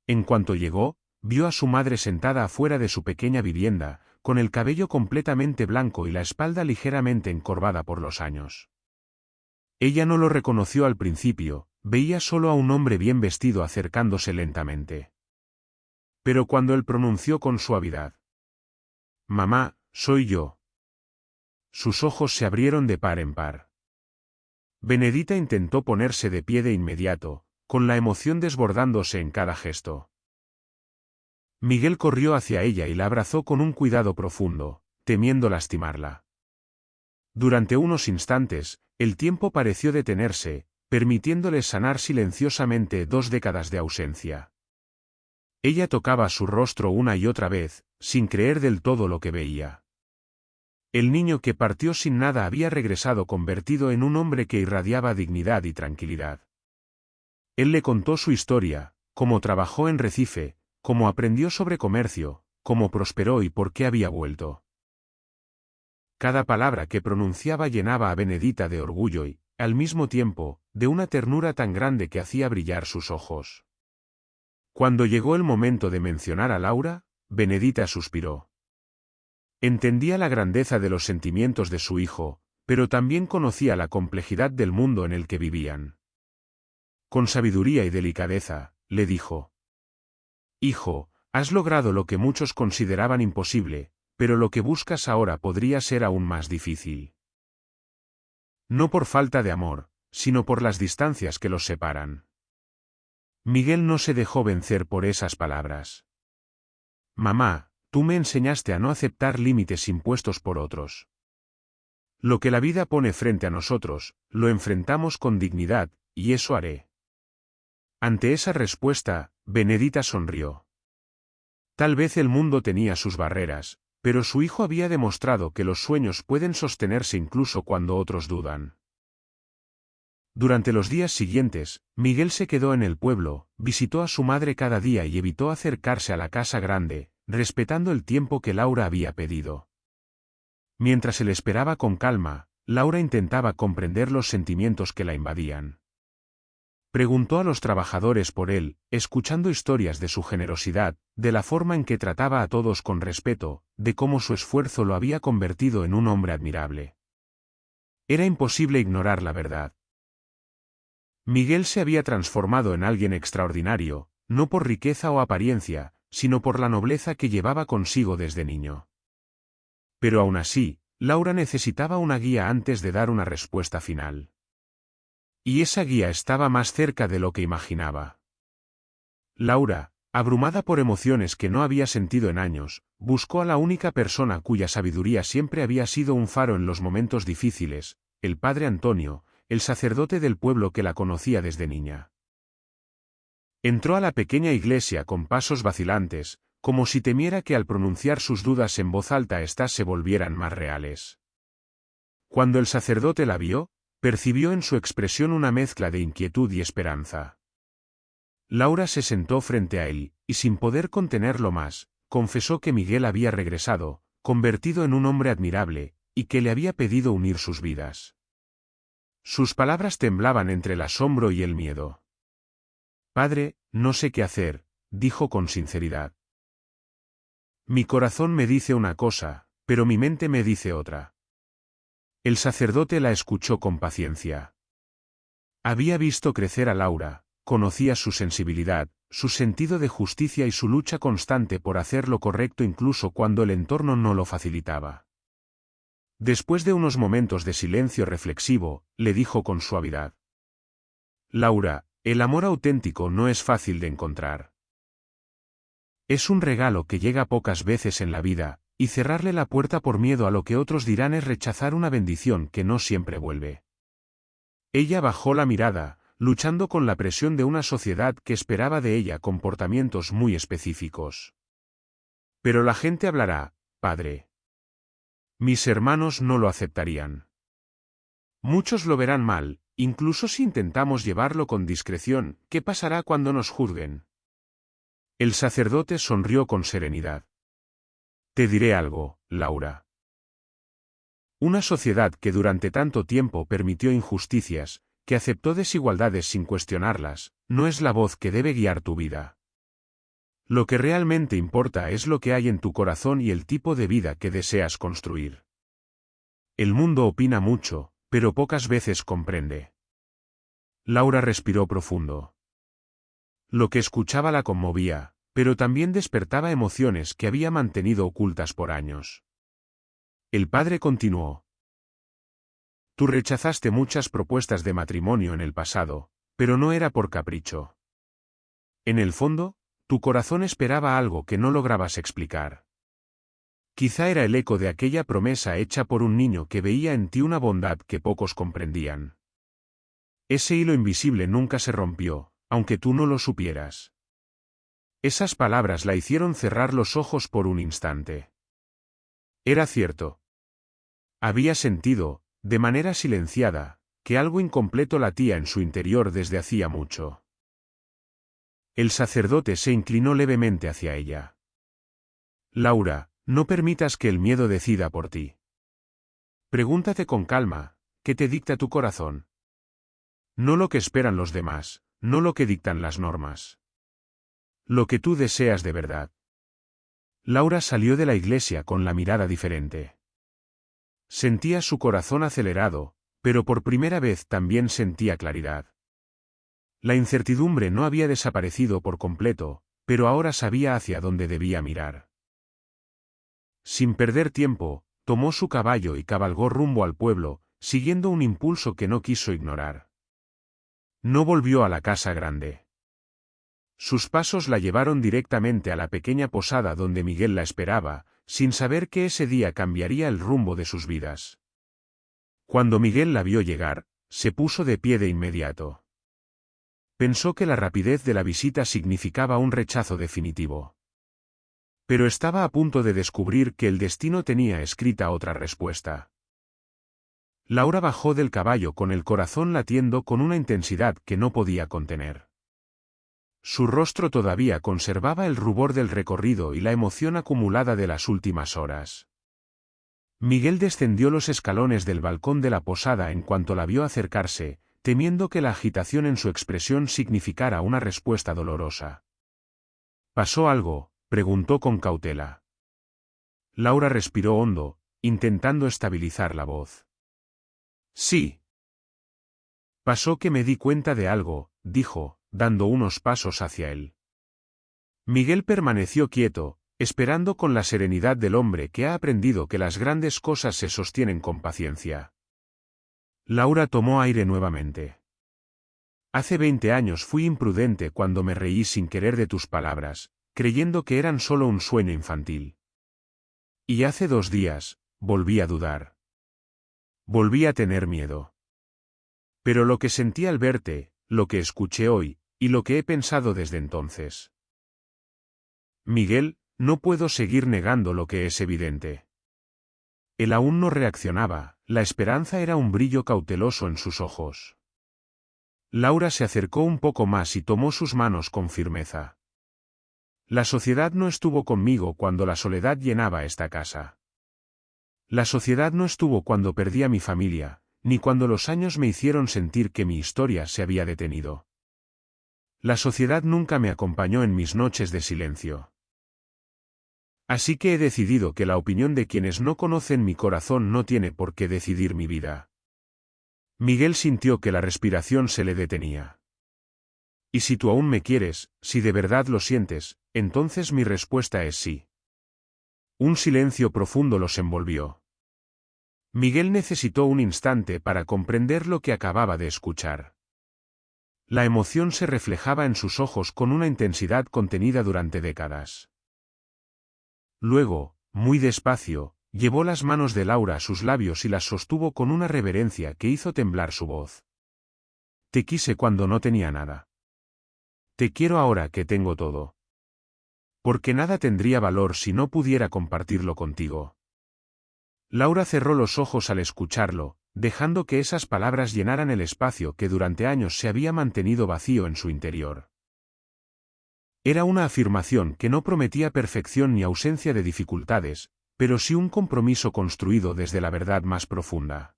En cuanto llegó, vio a su madre sentada afuera de su pequeña vivienda, con el cabello completamente blanco y la espalda ligeramente encorvada por los años. Ella no lo reconoció al principio, veía solo a un hombre bien vestido acercándose lentamente. Pero cuando él pronunció con suavidad: «Mamá, soy yo», sus ojos se abrieron de par en par. Benedita intentó ponerse de pie de inmediato, con la emoción desbordándose en cada gesto. Miguel corrió hacia ella y la abrazó con un cuidado profundo, temiendo lastimarla. Durante unos instantes, el tiempo pareció detenerse, permitiéndole sanar silenciosamente 2 décadas de ausencia. Ella tocaba su rostro una y otra vez, sin creer del todo lo que veía. El niño que partió sin nada había regresado convertido en un hombre que irradiaba dignidad y tranquilidad. Él le contó su historia, cómo trabajó en Recife, cómo aprendió sobre comercio, cómo prosperó y por qué había vuelto. Cada palabra que pronunciaba llenaba a Benedita de orgullo y, al mismo tiempo, de una ternura tan grande que hacía brillar sus ojos. Cuando llegó el momento de mencionar a Laura, Benedita suspiró. Entendía la grandeza de los sentimientos de su hijo, pero también conocía la complejidad del mundo en el que vivían. Con sabiduría y delicadeza, le dijo: «Hijo, has logrado lo que muchos consideraban imposible, pero lo que buscas ahora podría ser aún más difícil. No por falta de amor, sino por las distancias que los separan». Miguel no se dejó vencer por esas palabras. «Mamá, tú me enseñaste a no aceptar límites impuestos por otros. Lo que la vida pone frente a nosotros, lo enfrentamos con dignidad, y eso haré». Ante esa respuesta, Benedita sonrió. Tal vez el mundo tenía sus barreras, pero su hijo había demostrado que los sueños pueden sostenerse incluso cuando otros dudan. Durante los días siguientes, Miguel se quedó en el pueblo, visitó a su madre cada día y evitó acercarse a la casa grande, respetando el tiempo que Laura había pedido. Mientras él esperaba con calma, Laura intentaba comprender los sentimientos que la invadían. Preguntó a los trabajadores por él, escuchando historias de su generosidad, de la forma en que trataba a todos con respeto, de cómo su esfuerzo lo había convertido en un hombre admirable. Era imposible ignorar la verdad. Miguel se había transformado en alguien extraordinario, no por riqueza o apariencia, sino por la nobleza que llevaba consigo desde niño. Pero aún así, Laura necesitaba una guía antes de dar una respuesta final. Y esa guía estaba más cerca de lo que imaginaba. Laura, abrumada por emociones que no había sentido en años, buscó a la única persona cuya sabiduría siempre había sido un faro en los momentos difíciles, el padre Antonio, el sacerdote del pueblo que la conocía desde niña. Entró a la pequeña iglesia con pasos vacilantes, como si temiera que al pronunciar sus dudas en voz alta éstas se volvieran más reales. Cuando el sacerdote la vio, percibió en su expresión una mezcla de inquietud y esperanza. Laura se sentó frente a él, y sin poder contenerlo más, confesó que Miguel había regresado, convertido en un hombre admirable, y que le había pedido unir sus vidas. Sus palabras temblaban entre el asombro y el miedo. Padre, no sé qué hacer, dijo con sinceridad. Mi corazón me dice una cosa, pero mi mente me dice otra. El sacerdote la escuchó con paciencia. Había visto crecer a Laura, conocía su sensibilidad, su sentido de justicia y su lucha constante por hacer lo correcto incluso cuando el entorno no lo facilitaba. Después de unos momentos de silencio reflexivo, le dijo con suavidad. Laura, el amor auténtico no es fácil de encontrar. Es un regalo que llega pocas veces en la vida, y cerrarle la puerta por miedo a lo que otros dirán es rechazar una bendición que no siempre vuelve. Ella bajó la mirada, luchando con la presión de una sociedad que esperaba de ella comportamientos muy específicos. Pero la gente hablará, padre. Mis hermanos no lo aceptarían. Muchos lo verán mal, incluso si intentamos llevarlo con discreción. ¿Qué pasará cuando nos juzguen? El sacerdote sonrió con serenidad. Te diré algo, Laura. Una sociedad que durante tanto tiempo permitió injusticias, que aceptó desigualdades sin cuestionarlas, no es la voz que debe guiar tu vida. Lo que realmente importa es lo que hay en tu corazón y el tipo de vida que deseas construir. El mundo opina mucho, pero pocas veces comprende. Laura respiró profundo. Lo que escuchaba la conmovía, pero también despertaba emociones que había mantenido ocultas por años. El padre continuó. Tú rechazaste muchas propuestas de matrimonio en el pasado, pero no era por capricho. En el fondo, tu corazón esperaba algo que no lograbas explicar. Quizá era el eco de aquella promesa hecha por un niño que veía en ti una bondad que pocos comprendían. Ese hilo invisible nunca se rompió, aunque tú no lo supieras. Esas palabras la hicieron cerrar los ojos por un instante. Era cierto. Había sentido, de manera silenciada, que algo incompleto latía en su interior desde hacía mucho. El sacerdote se inclinó levemente hacia ella. Laura, no permitas que el miedo decida por ti. Pregúntate con calma, ¿qué te dicta tu corazón? No lo que esperan los demás, no lo que dictan las normas. Lo que tú deseas de verdad. Laura salió de la iglesia con la mirada diferente. Sentía su corazón acelerado, pero por primera vez también sentía claridad. La incertidumbre no había desaparecido por completo, pero ahora sabía hacia dónde debía mirar. Sin perder tiempo, tomó su caballo y cabalgó rumbo al pueblo, siguiendo un impulso que no quiso ignorar. No volvió a la casa grande. Sus pasos la llevaron directamente a la pequeña posada donde Miguel la esperaba, sin saber que ese día cambiaría el rumbo de sus vidas. Cuando Miguel la vio llegar, se puso de pie de inmediato. Pensó que la rapidez de la visita significaba un rechazo definitivo. Pero estaba a punto de descubrir que el destino tenía escrita otra respuesta. Laura bajó del caballo con el corazón latiendo con una intensidad que no podía contener. Su rostro todavía conservaba el rubor del recorrido y la emoción acumulada de las últimas horas. Miguel descendió los escalones del balcón de la posada en cuanto la vio acercarse, temiendo que la agitación en su expresión significara una respuesta dolorosa. ¿Pasó algo?, preguntó con cautela. Laura respiró hondo, intentando estabilizar la voz. Sí. Pasó que me di cuenta de algo, dijo, dando unos pasos hacia él. Miguel permaneció quieto, esperando con la serenidad del hombre que ha aprendido que las grandes cosas se sostienen con paciencia. Laura tomó aire nuevamente. Hace 20 años fui imprudente cuando me reí sin querer de tus palabras, creyendo que eran solo un sueño infantil. Y hace 2 días, volví a dudar. Volví a tener miedo. Pero lo que sentí al verte, lo que escuché hoy, y lo que he pensado desde entonces. Miguel, no puedo seguir negando lo que es evidente. Él aún no reaccionaba, la esperanza era un brillo cauteloso en sus ojos. Laura se acercó un poco más y tomó sus manos con firmeza. La sociedad no estuvo conmigo cuando la soledad llenaba esta casa. La sociedad no estuvo cuando perdí a mi familia, ni cuando los años me hicieron sentir que mi historia se había detenido. La sociedad nunca me acompañó en mis noches de silencio. Así que he decidido que la opinión de quienes no conocen mi corazón no tiene por qué decidir mi vida. Miguel sintió que la respiración se le detenía. Y si tú aún me quieres, si de verdad lo sientes, entonces mi respuesta es sí. Un silencio profundo los envolvió. Miguel necesitó un instante para comprender lo que acababa de escuchar. La emoción se reflejaba en sus ojos con una intensidad contenida durante décadas. Luego, muy despacio, llevó las manos de Laura a sus labios y las sostuvo con una reverencia que hizo temblar su voz. Te quise cuando no tenía nada. Te quiero ahora que tengo todo. Porque nada tendría valor si no pudiera compartirlo contigo. Laura cerró los ojos al escucharlo, dejando que esas palabras llenaran el espacio que durante años se había mantenido vacío en su interior. Era una afirmación que no prometía perfección ni ausencia de dificultades, pero sí un compromiso construido desde la verdad más profunda.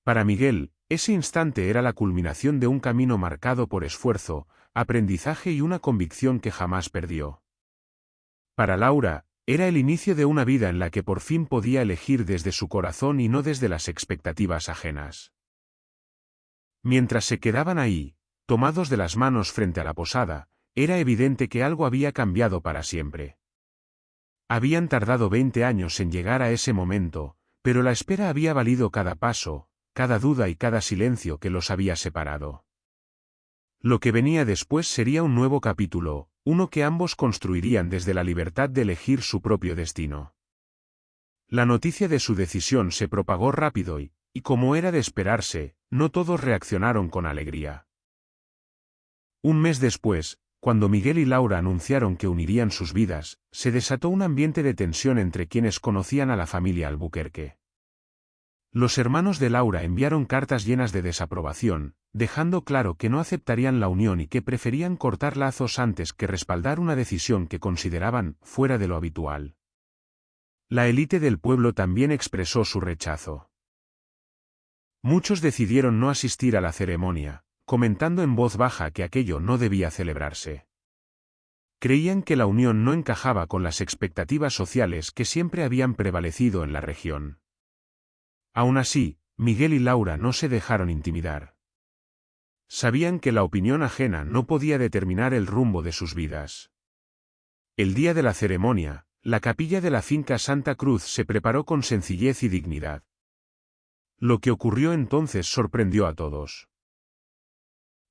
Para Miguel, ese instante era la culminación de un camino marcado por esfuerzo, aprendizaje y una convicción que jamás perdió. Para Laura, era el inicio de una vida en la que por fin podía elegir desde su corazón y no desde las expectativas ajenas. Mientras se quedaban ahí, tomados de las manos frente a la posada, era evidente que algo había cambiado para siempre. Habían tardado 20 años en llegar a ese momento, pero la espera había valido cada paso, cada duda y cada silencio que los había separado. Lo que venía después sería un nuevo capítulo, uno que ambos construirían desde la libertad de elegir su propio destino. La noticia de su decisión se propagó rápido y, como era de esperarse, no todos reaccionaron con alegría. Un mes después, cuando Miguel y Laura anunciaron que unirían sus vidas, se desató un ambiente de tensión entre quienes conocían a la familia Albuquerque. Los hermanos de Laura enviaron cartas llenas de desaprobación, dejando claro que no aceptarían la unión y que preferían cortar lazos antes que respaldar una decisión que consideraban fuera de lo habitual. La élite del pueblo también expresó su rechazo. Muchos decidieron no asistir a la ceremonia, comentando en voz baja que aquello no debía celebrarse. Creían que la unión no encajaba con las expectativas sociales que siempre habían prevalecido en la región. Aún así, Miguel y Laura no se dejaron intimidar. Sabían que la opinión ajena no podía determinar el rumbo de sus vidas. El día de la ceremonia, la capilla de la finca Santa Cruz se preparó con sencillez y dignidad. Lo que ocurrió entonces sorprendió a todos.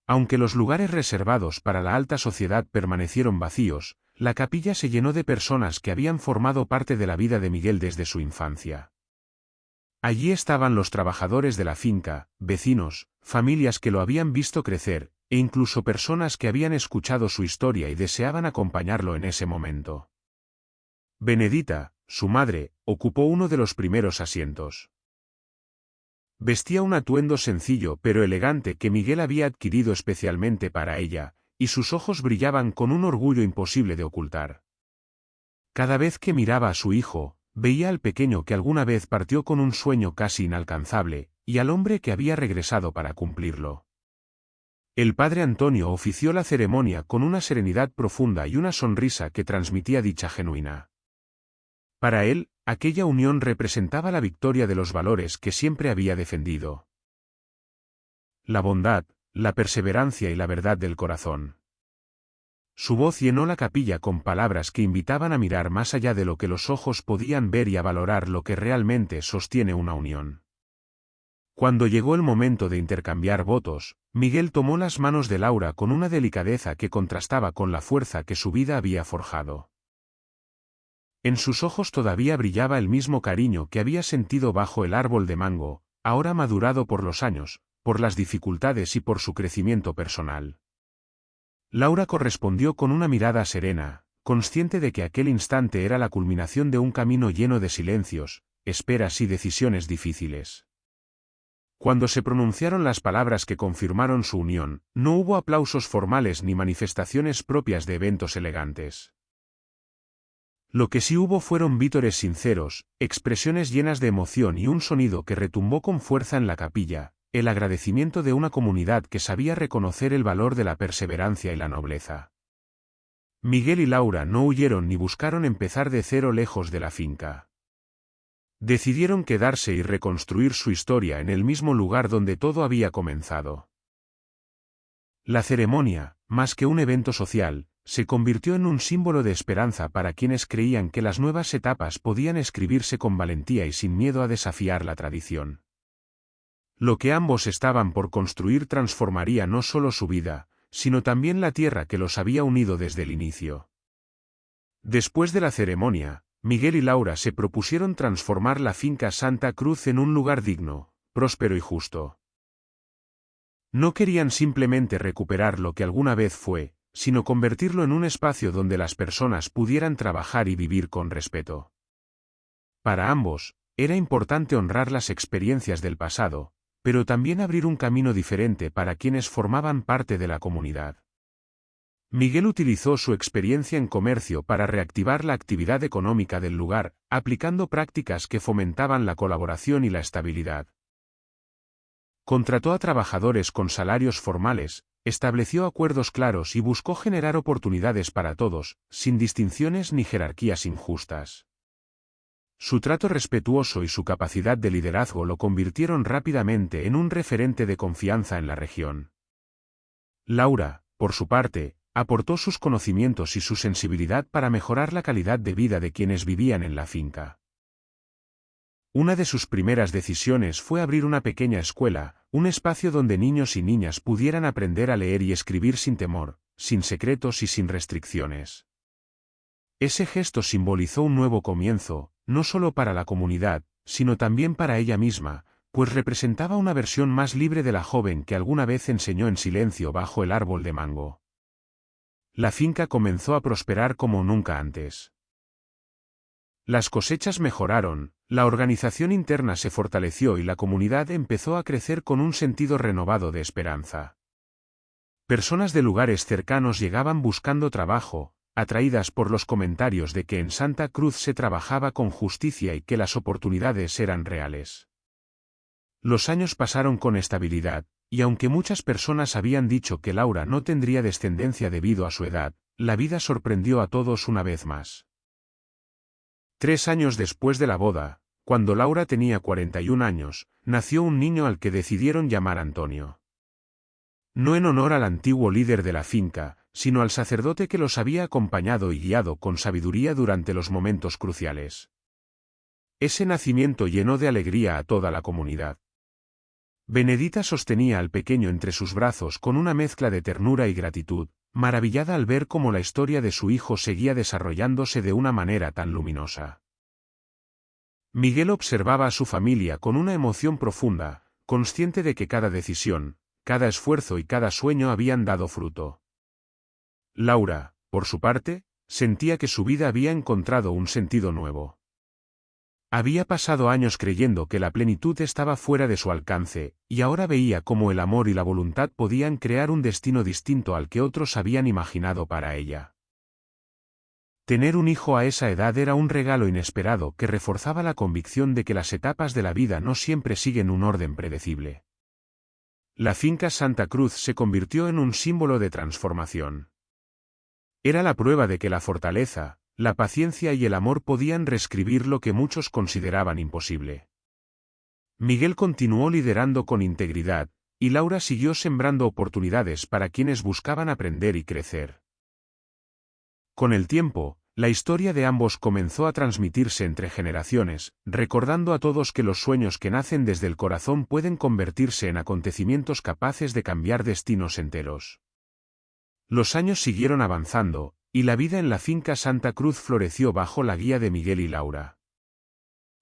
Aunque los lugares reservados para la alta sociedad permanecieron vacíos, la capilla se llenó de personas que habían formado parte de la vida de Miguel desde su infancia. Allí estaban los trabajadores de la finca, vecinos, familias que lo habían visto crecer, e incluso personas que habían escuchado su historia y deseaban acompañarlo en ese momento. Benedita, su madre, ocupó uno de los primeros asientos. Vestía un atuendo sencillo pero elegante que Miguel había adquirido especialmente para ella, y sus ojos brillaban con un orgullo imposible de ocultar. Cada vez que miraba a su hijo, veía al pequeño que alguna vez partió con un sueño casi inalcanzable, y al hombre que había regresado para cumplirlo. El padre Antonio ofició la ceremonia con una serenidad profunda y una sonrisa que transmitía dicha genuina. Para él, aquella unión representaba la victoria de los valores que siempre había defendido. La bondad, la perseverancia y la verdad del corazón. Su voz llenó la capilla con palabras que invitaban a mirar más allá de lo que los ojos podían ver y a valorar lo que realmente sostiene una unión. Cuando llegó el momento de intercambiar votos, Miguel tomó las manos de Laura con una delicadeza que contrastaba con la fuerza que su vida había forjado. En sus ojos todavía brillaba el mismo cariño que había sentido bajo el árbol de mango, ahora madurado por los años, por las dificultades y por su crecimiento personal. Laura correspondió con una mirada serena, consciente de que aquel instante era la culminación de un camino lleno de silencios, esperas y decisiones difíciles. Cuando se pronunciaron las palabras que confirmaron su unión, no hubo aplausos formales ni manifestaciones propias de eventos elegantes. Lo que sí hubo fueron vítores sinceros, expresiones llenas de emoción y un sonido que retumbó con fuerza en la capilla, el agradecimiento de una comunidad que sabía reconocer el valor de la perseverancia y la nobleza. Miguel y Laura no huyeron ni buscaron empezar de cero lejos de la finca. Decidieron quedarse y reconstruir su historia en el mismo lugar donde todo había comenzado. La ceremonia, más que un evento social, se convirtió en un símbolo de esperanza para quienes creían que las nuevas etapas podían escribirse con valentía y sin miedo a desafiar la tradición. Lo que ambos estaban por construir transformaría no solo su vida, sino también la tierra que los había unido desde el inicio. Después de la ceremonia, Miguel y Laura se propusieron transformar la finca Santa Cruz en un lugar digno, próspero y justo. No querían simplemente recuperar lo que alguna vez fue, sino convertirlo en un espacio donde las personas pudieran trabajar y vivir con respeto. Para ambos, era importante honrar las experiencias del pasado, pero también abrir un camino diferente para quienes formaban parte de la comunidad. Miguel utilizó su experiencia en comercio para reactivar la actividad económica del lugar, aplicando prácticas que fomentaban la colaboración y la estabilidad. Contrató a trabajadores con salarios formales, estableció acuerdos claros y buscó generar oportunidades para todos, sin distinciones ni jerarquías injustas. Su trato respetuoso y su capacidad de liderazgo lo convirtieron rápidamente en un referente de confianza en la región. Laura, por su parte, aportó sus conocimientos y su sensibilidad para mejorar la calidad de vida de quienes vivían en la finca. Una de sus primeras decisiones fue abrir una pequeña escuela, un espacio donde niños y niñas pudieran aprender a leer y escribir sin temor, sin secretos y sin restricciones. Ese gesto simbolizó un nuevo comienzo, no solo para la comunidad, sino también para ella misma, pues representaba una versión más libre de la joven que alguna vez enseñó en silencio bajo el árbol de mango. La finca comenzó a prosperar como nunca antes. Las cosechas mejoraron, la organización interna se fortaleció y la comunidad empezó a crecer con un sentido renovado de esperanza. Personas de lugares cercanos llegaban buscando trabajo, atraídas por los comentarios de que en Santa Cruz se trabajaba con justicia y que las oportunidades eran reales. Los años pasaron con estabilidad, y aunque muchas personas habían dicho que Laura no tendría descendencia debido a su edad, la vida sorprendió a todos una vez más. 3 años después de la boda, cuando Laura tenía 41 años, nació un niño al que decidieron llamar Antonio. No en honor al antiguo líder de la finca, sino al sacerdote que los había acompañado y guiado con sabiduría durante los momentos cruciales. Ese nacimiento llenó de alegría a toda la comunidad. Benedita sostenía al pequeño entre sus brazos con una mezcla de ternura y gratitud, maravillada al ver cómo la historia de su hijo seguía desarrollándose de una manera tan luminosa. Miguel observaba a su familia con una emoción profunda, consciente de que cada decisión, cada esfuerzo y cada sueño habían dado fruto. Laura, por su parte, sentía que su vida había encontrado un sentido nuevo. Había pasado años creyendo que la plenitud estaba fuera de su alcance, y ahora veía cómo el amor y la voluntad podían crear un destino distinto al que otros habían imaginado para ella. Tener un hijo a esa edad era un regalo inesperado que reforzaba la convicción de que las etapas de la vida no siempre siguen un orden predecible. La finca Santa Cruz se convirtió en un símbolo de transformación. Era la prueba de que la fortaleza, la paciencia y el amor podían reescribir lo que muchos consideraban imposible. Miguel continuó liderando con integridad, y Laura siguió sembrando oportunidades para quienes buscaban aprender y crecer. Con el tiempo, la historia de ambos comenzó a transmitirse entre generaciones, recordando a todos que los sueños que nacen desde el corazón pueden convertirse en acontecimientos capaces de cambiar destinos enteros. Los años siguieron avanzando, y la vida en la finca Santa Cruz floreció bajo la guía de Miguel y Laura.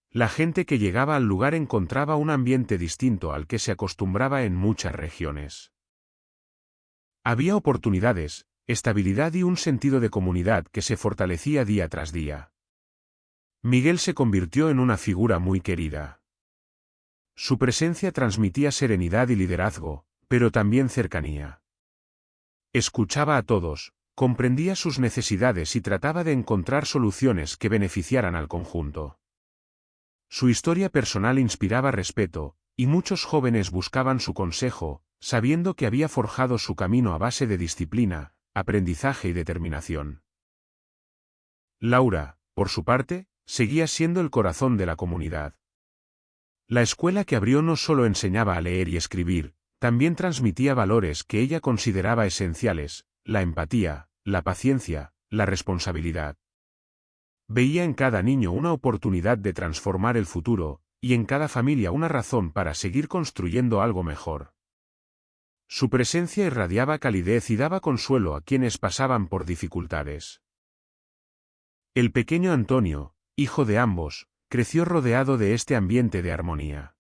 La gente que llegaba al lugar encontraba un ambiente distinto al que se acostumbraba en muchas regiones. Había oportunidades, estabilidad y un sentido de comunidad que se fortalecía día tras día. Miguel se convirtió en una figura muy querida. Su presencia transmitía serenidad y liderazgo, pero también cercanía. Escuchaba a todos, comprendía sus necesidades y trataba de encontrar soluciones que beneficiaran al conjunto. Su historia personal inspiraba respeto, y muchos jóvenes buscaban su consejo, sabiendo que había forjado su camino a base de disciplina, aprendizaje y determinación. Laura, por su parte, seguía siendo el corazón de la comunidad. La escuela que abrió no solo enseñaba a leer y escribir, también transmitía valores que ella consideraba esenciales: la empatía, la paciencia, la responsabilidad. Veía en cada niño una oportunidad de transformar el futuro, y en cada familia una razón para seguir construyendo algo mejor. Su presencia irradiaba calidez y daba consuelo a quienes pasaban por dificultades. El pequeño Antonio, hijo de ambos, creció rodeado de este ambiente de armonía.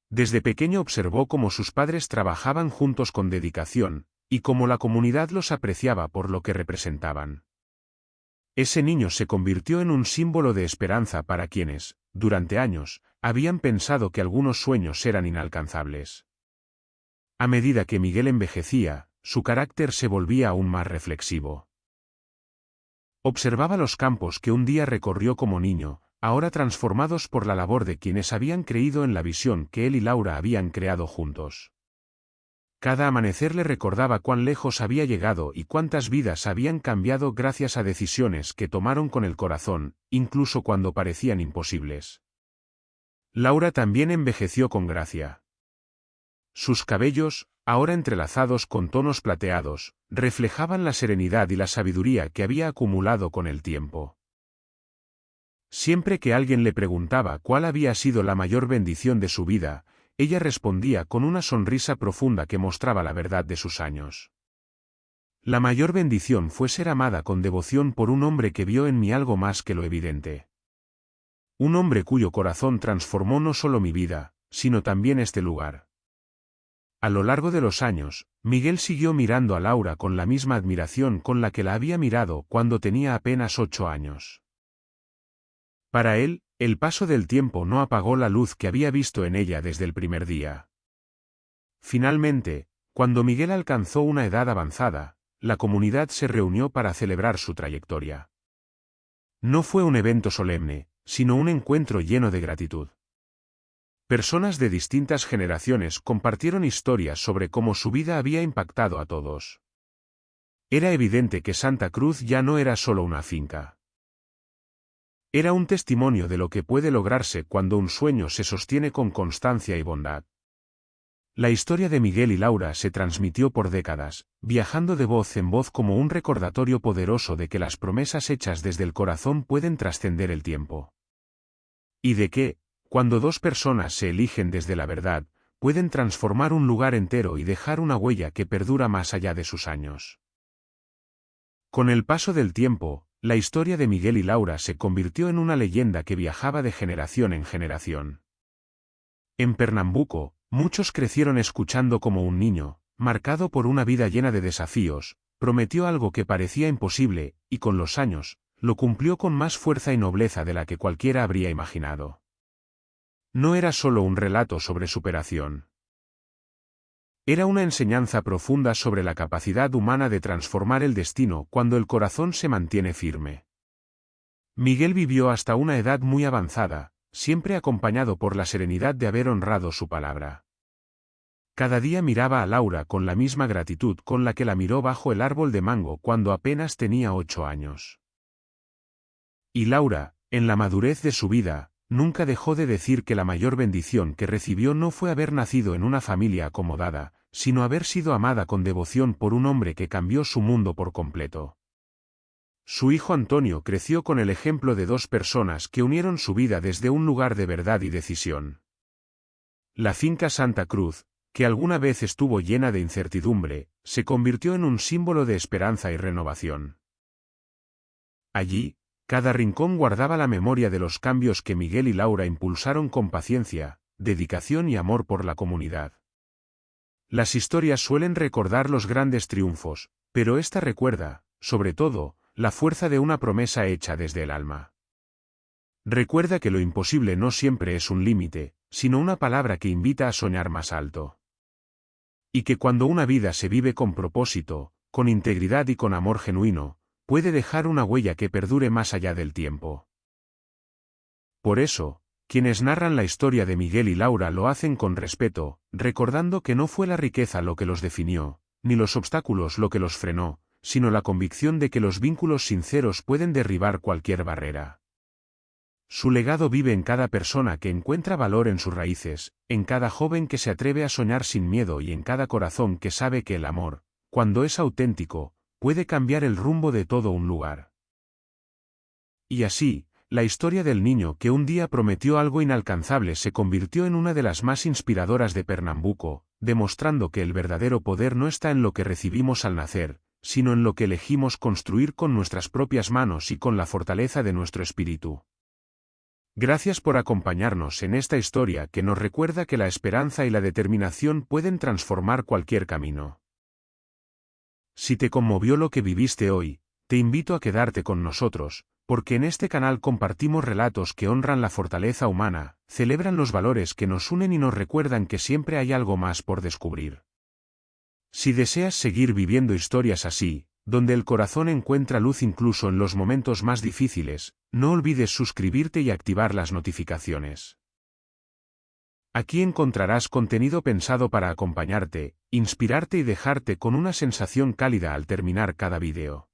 Desde pequeño observó cómo sus padres trabajaban juntos con dedicación, y cómo la comunidad los apreciaba por lo que representaban. Ese niño se convirtió en un símbolo de esperanza para quienes, durante años, habían pensado que algunos sueños eran inalcanzables. A medida que Miguel envejecía, su carácter se volvía aún más reflexivo. Observaba los campos que un día recorrió como niño, ahora transformados por la labor de quienes habían creído en la visión que él y Laura habían creado juntos. Cada amanecer le recordaba cuán lejos había llegado y cuántas vidas habían cambiado gracias a decisiones que tomaron con el corazón, incluso cuando parecían imposibles. Laura también envejeció con gracia. Sus cabellos, ahora entrelazados con tonos plateados, reflejaban la serenidad y la sabiduría que había acumulado con el tiempo. Siempre que alguien le preguntaba cuál había sido la mayor bendición de su vida, ella respondía con una sonrisa profunda que mostraba la verdad de sus años. La mayor bendición fue ser amada con devoción por un hombre que vio en mí algo más que lo evidente. Un hombre cuyo corazón transformó no solo mi vida, sino también este lugar. A lo largo de los años, Miguel siguió mirando a Laura con la misma admiración con la que la había mirado cuando tenía apenas 8 años. Para él, el paso del tiempo no apagó la luz que había visto en ella desde el primer día. Finalmente, cuando Miguel alcanzó una edad avanzada, la comunidad se reunió para celebrar su trayectoria. No fue un evento solemne, sino un encuentro lleno de gratitud. Personas de distintas generaciones compartieron historias sobre cómo su vida había impactado a todos. Era evidente que Santa Cruz ya no era solo una finca. Era un testimonio de lo que puede lograrse cuando un sueño se sostiene con constancia y bondad. La historia de Miguel y Laura se transmitió por décadas, viajando de voz en voz como un recordatorio poderoso de que las promesas hechas desde el corazón pueden trascender el tiempo. Y de que, cuando dos personas se eligen desde la verdad, pueden transformar un lugar entero y dejar una huella que perdura más allá de sus años. Con el paso del tiempo, la historia de Miguel y Laura se convirtió en una leyenda que viajaba de generación en generación. En Pernambuco, muchos crecieron escuchando cómo un niño, marcado por una vida llena de desafíos, prometió algo que parecía imposible, y con los años, lo cumplió con más fuerza y nobleza de la que cualquiera habría imaginado. No era solo un relato sobre superación. Era una enseñanza profunda sobre la capacidad humana de transformar el destino cuando el corazón se mantiene firme. Miguel vivió hasta una edad muy avanzada, siempre acompañado por la serenidad de haber honrado su palabra. Cada día miraba a Laura con la misma gratitud con la que la miró bajo el árbol de mango cuando apenas tenía 8 años. Y Laura, en la madurez de su vida, nunca dejó de decir que la mayor bendición que recibió no fue haber nacido en una familia acomodada, sino haber sido amada con devoción por un hombre que cambió su mundo por completo. Su hijo Antonio creció con el ejemplo de dos personas que unieron su vida desde un lugar de verdad y decisión. La finca Santa Cruz, que alguna vez estuvo llena de incertidumbre, se convirtió en un símbolo de esperanza y renovación. Allí, cada rincón guardaba la memoria de los cambios que Miguel y Laura impulsaron con paciencia, dedicación y amor por la comunidad. Las historias suelen recordar los grandes triunfos, pero esta recuerda, sobre todo, la fuerza de una promesa hecha desde el alma. Recuerda que lo imposible no siempre es un límite, sino una palabra que invita a soñar más alto. Y que cuando una vida se vive con propósito, con integridad y con amor genuino, puede dejar una huella que perdure más allá del tiempo. Por eso, quienes narran la historia de Miguel y Laura lo hacen con respeto, recordando que no fue la riqueza lo que los definió, ni los obstáculos lo que los frenó, sino la convicción de que los vínculos sinceros pueden derribar cualquier barrera. Su legado vive en cada persona que encuentra valor en sus raíces, en cada joven que se atreve a soñar sin miedo y en cada corazón que sabe que el amor, cuando es auténtico, puede cambiar el rumbo de todo un lugar. Y así, la historia del niño que un día prometió algo inalcanzable se convirtió en una de las más inspiradoras de Pernambuco, demostrando que el verdadero poder no está en lo que recibimos al nacer, sino en lo que elegimos construir con nuestras propias manos y con la fortaleza de nuestro espíritu. Gracias por acompañarnos en esta historia que nos recuerda que la esperanza y la determinación pueden transformar cualquier camino. Si te conmovió lo que viviste hoy, te invito a quedarte con nosotros, porque en este canal compartimos relatos que honran la fortaleza humana, celebran los valores que nos unen y nos recuerdan que siempre hay algo más por descubrir. Si deseas seguir viviendo historias así, donde el corazón encuentra luz incluso en los momentos más difíciles, no olvides suscribirte y activar las notificaciones. Aquí encontrarás contenido pensado para acompañarte, inspirarte y dejarte con una sensación cálida al terminar cada vídeo.